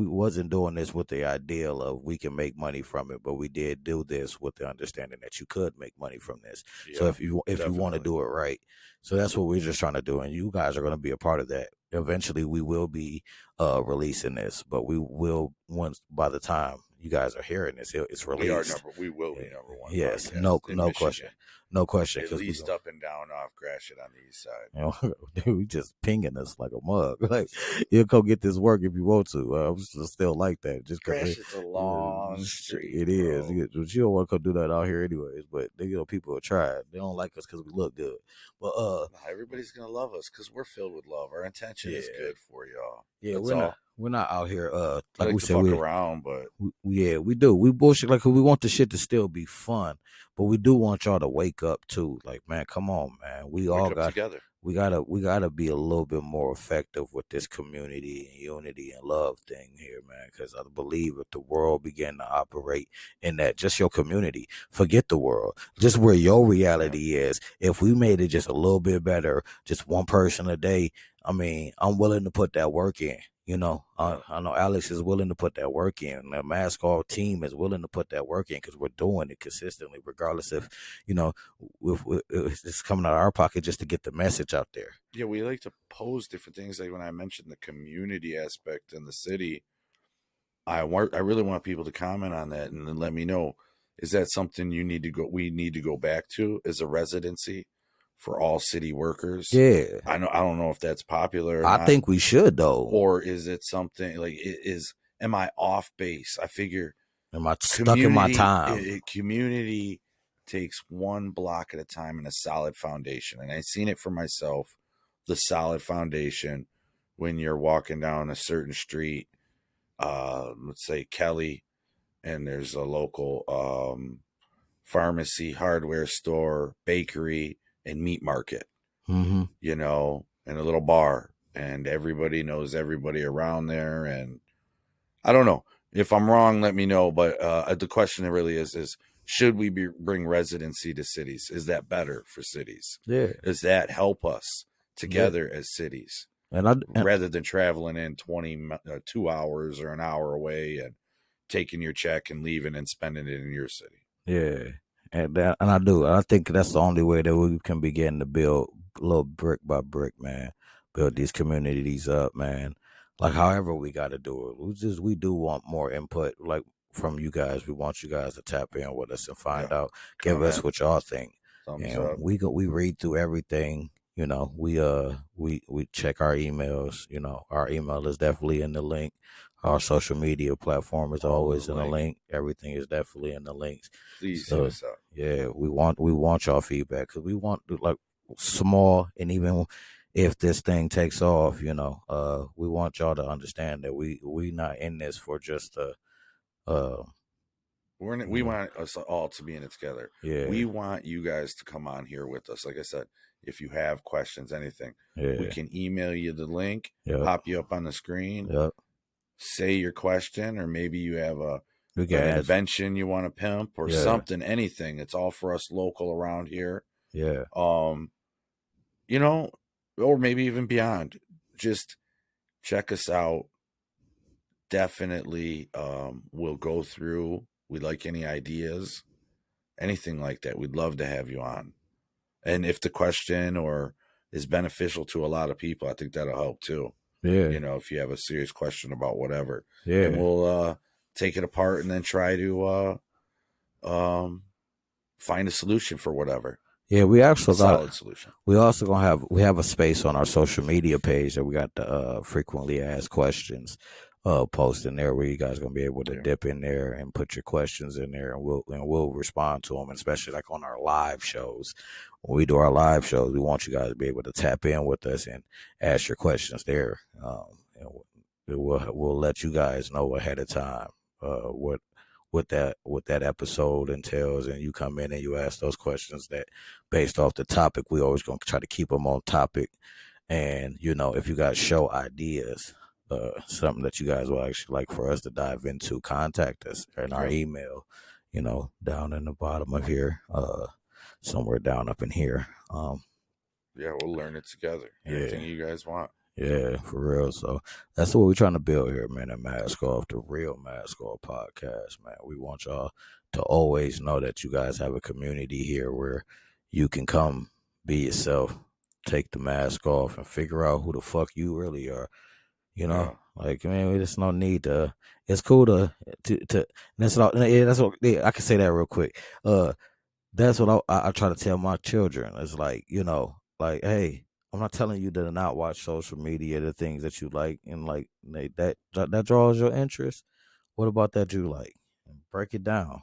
wasn't doing this with the ideal of we can make money from it, but we did do this with the understanding that you could make money from this. Yeah, so if you want to do it right, so that's what we're just trying to do. And you guys are going to be a part of that. Eventually we will be releasing this, but we will, once by the time you guys are hearing this, it's released. We will be #1. Yes, no question. No question. At least up and down off Gratiot on the east side. Dude, just pinging us like a mug. Like, you'll go get this work if you want to. I'm still like that. Just Gratiot's a long street. It is. But you don't want to go do that out here anyways. But people will try it. They don't like us because we look good. But everybody's gonna love us because we're filled with love. Our intention is good for y'all. Yeah, we're not out here like we said, fuck around, but we do. We bullshit like we want the shit to still be fun, but we do want y'all to wake up too. Like, man, come on, man. We all got together. we gotta be a little bit more effective with this community and unity and love thing here, man. Because I believe if the world began to operate in that, just your community, forget the world, just where your reality is. If we made it just a little bit better, just one person a day, I mean, I'm willing to put that work in. You know, I know Alex is willing to put that work in. The Mask Off team is willing to put that work in because we're doing it consistently, regardless if, you know, if it's coming out of our pocket just to get the message out there. Yeah, we like to pose different things. Like when I mentioned the community aspect in the city, I really want people to comment on that and then let me know, is that something we need to go back to as a residency for all city workers? Yeah. I don't know if that's popular or I not. think we should, though. Or is it something like, am I off base? I figure, am I stuck in my time? Community takes one block at a time and a solid foundation. And I've seen it for myself, the solid foundation when you're walking down a certain street, let's say Kelly, and there's a local pharmacy, hardware store, bakery, and meat market, you know, and a little bar, and everybody knows everybody around there. And I don't know if I'm wrong, let me know. But the question really is should we bring residency to cities? Is that better for cities? Yeah. Does that help us together as cities? And rather than traveling in 2 hours or an hour away and taking your check and leaving and spending it in your city. Yeah. I think that's the only way that we can begin to build a little brick by brick, man. Build these communities up, man. Like however we got to do it. We do want more input, like from you guys. We want you guys to tap in with us and find out, give us what y'all think. And we read through everything. You know, we check our emails. You know, our email is definitely in the link. Our social media platform is always in the link. Everything is definitely in the links. Please hit us up. Yeah, we want y'all feedback because we want like small, and even if this thing takes off, you know, we want y'all to understand that we not in this for just we want us all to be in it together. Yeah, we want you guys to come on here with us. Like I said, if you have questions, anything, we can email you the link, pop you up on the screen. Say your question, or maybe you have an invention you want to pimp or something, anything. It's all for us local around here. Yeah. You know, or maybe even beyond. Just check us out. Definitely we'll go through. We'd like any ideas, anything like that. We'd love to have you on. And if the question or is beneficial to a lot of people, I think that'll help too. Yeah. You know, if you have a serious question about whatever. Yeah. And we'll take it apart and then try to find a solution for whatever. Yeah, we also solid solution. We also we have a space on our social media page that we got the frequently asked questions post in there where you guys gonna be able to dip in there and put your questions in there, and we'll respond to them, especially like on our live shows. When we do our live shows, we want you guys to be able to tap in with us and ask your questions there. And we'll let you guys know ahead of time what that episode entails, and you come in and you ask those questions that based off the topic. We always gonna try to keep them on topic. And you know, if you got show ideas, something that you guys will actually like for us to dive into, contact us in our email, you know, down in the bottom of here, somewhere down up in here. Yeah, we'll learn it together. Anything you guys want. Yeah, for real. So that's what we're trying to build here, man, at Mask Off, the real Mask Off podcast, man. We want y'all to always know that you guys have a community here where you can come be yourself, take the mask off, and figure out who the fuck you really are. You know, like, man, there's no need to. It's cool to. That's what I can say that real quick. That's what I try to tell my children. It's like, you know, like, hey, I'm not telling you to not watch social media, the things that you like, and like that draws your interest. What about that you like? And break it down,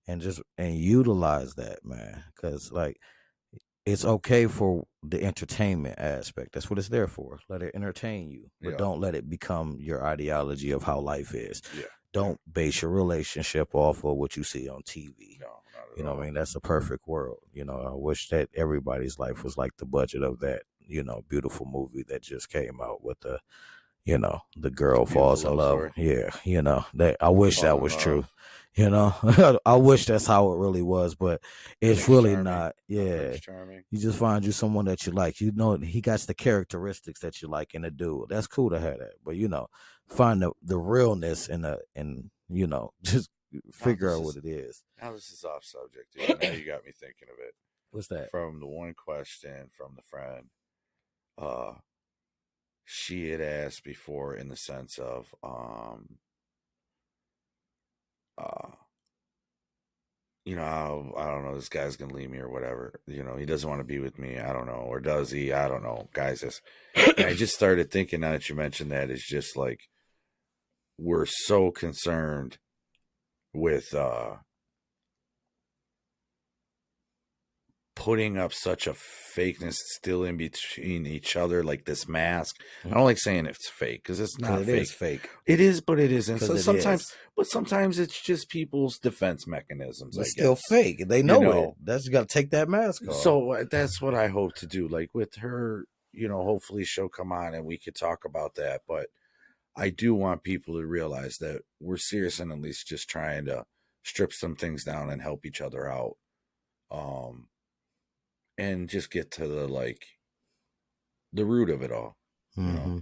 and utilize that, man. Because like, it's okay for the entertainment aspect. That's what it's there for. Let it entertain you, but don't let it become your ideology of how life is. Yeah. Don't base your relationship off of what you see on TV. No, not at you know all. what I mean? That's a perfect world. You know, I wish that everybody's life was like the budget of that beautiful movie that just came out with the girl Beautiful falls in love love. story. Yeah, I wish Fall that in was love. true. I wish that's how it really was, but it's Prince really Charming. not. Yeah. Prince Charming. You just find you someone that you like. He got the characteristics that you like in a dude. That's cool to have that. But find the realness and just figure out what it is. Now this is off subject, dude. Now you got me thinking of it. What's that? From the one question from the friend, she had asked before in the sense of I don't know, this guy's gonna leave me or whatever. He doesn't want to be with me. I don't know. Or does he? I don't know. Guys, and I just started thinking now that you mentioned that, it's just like we're so concerned with putting up such a fakeness still in between each other, like this mask. I don't like saying it's fake because it's not It fake. is fake. It is, but it isn't. 'Cause So it sometimes, is. but sometimes it's just people's defense mechanisms. I It's still guess. fake. They know know. it. That's got to take that mask off. So that's what I hope to do. Like with her, hopefully she'll come on and we could talk about that. But I do want people to realize that we're serious and at least just trying to strip some things down and help each other out. And just get to the root of it all. Mm-hmm.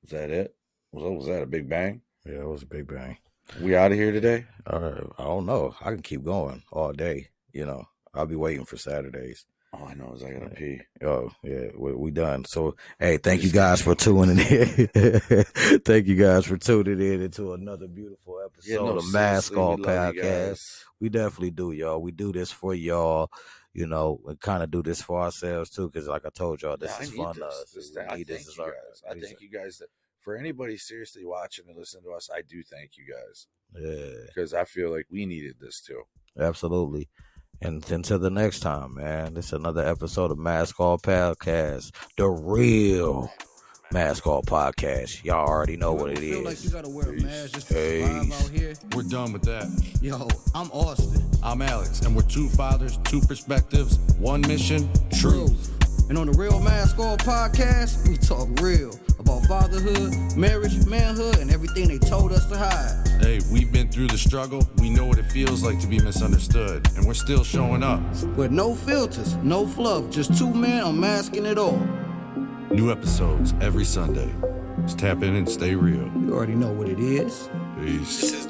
Is that it? Was that a big bang? Yeah, it was a big bang. We out of here today? I don't know. I can keep going all day. I'll be waiting for Saturdays. All I know is I gotta pee. Oh, yeah, we done. So, hey, thank you guys for tuning in. Thank you guys for tuning in into another beautiful episode of Mask Off Podcast. We definitely do, y'all. We do this for y'all. We kind of do this for ourselves, too, because like I told y'all, this is fun to us. I thank you guys. For anybody seriously watching and listening to us, I do thank you guys. Yeah. Because I feel like we needed this, too. Absolutely. And until the next time, man, this is another episode of Mask Off Podcast, the real Mask Off Podcast. Y'all already know what it Feel is. like you gotta wear a mask just to survive out here. We're done with that. Yo, I'm Austin. I'm Alex, and we're two fathers, two perspectives, one mission, truth. And on the Real Mask Off Podcast, we talk real about fatherhood, marriage, manhood, and everything they told us to hide. Hey, we've been through the struggle. We know what it feels like to be misunderstood, and we're still showing up. With no filters, no fluff, just two men unmasking it all. New episodes every Sunday. Just tap in and stay real. You already know what it is. Peace.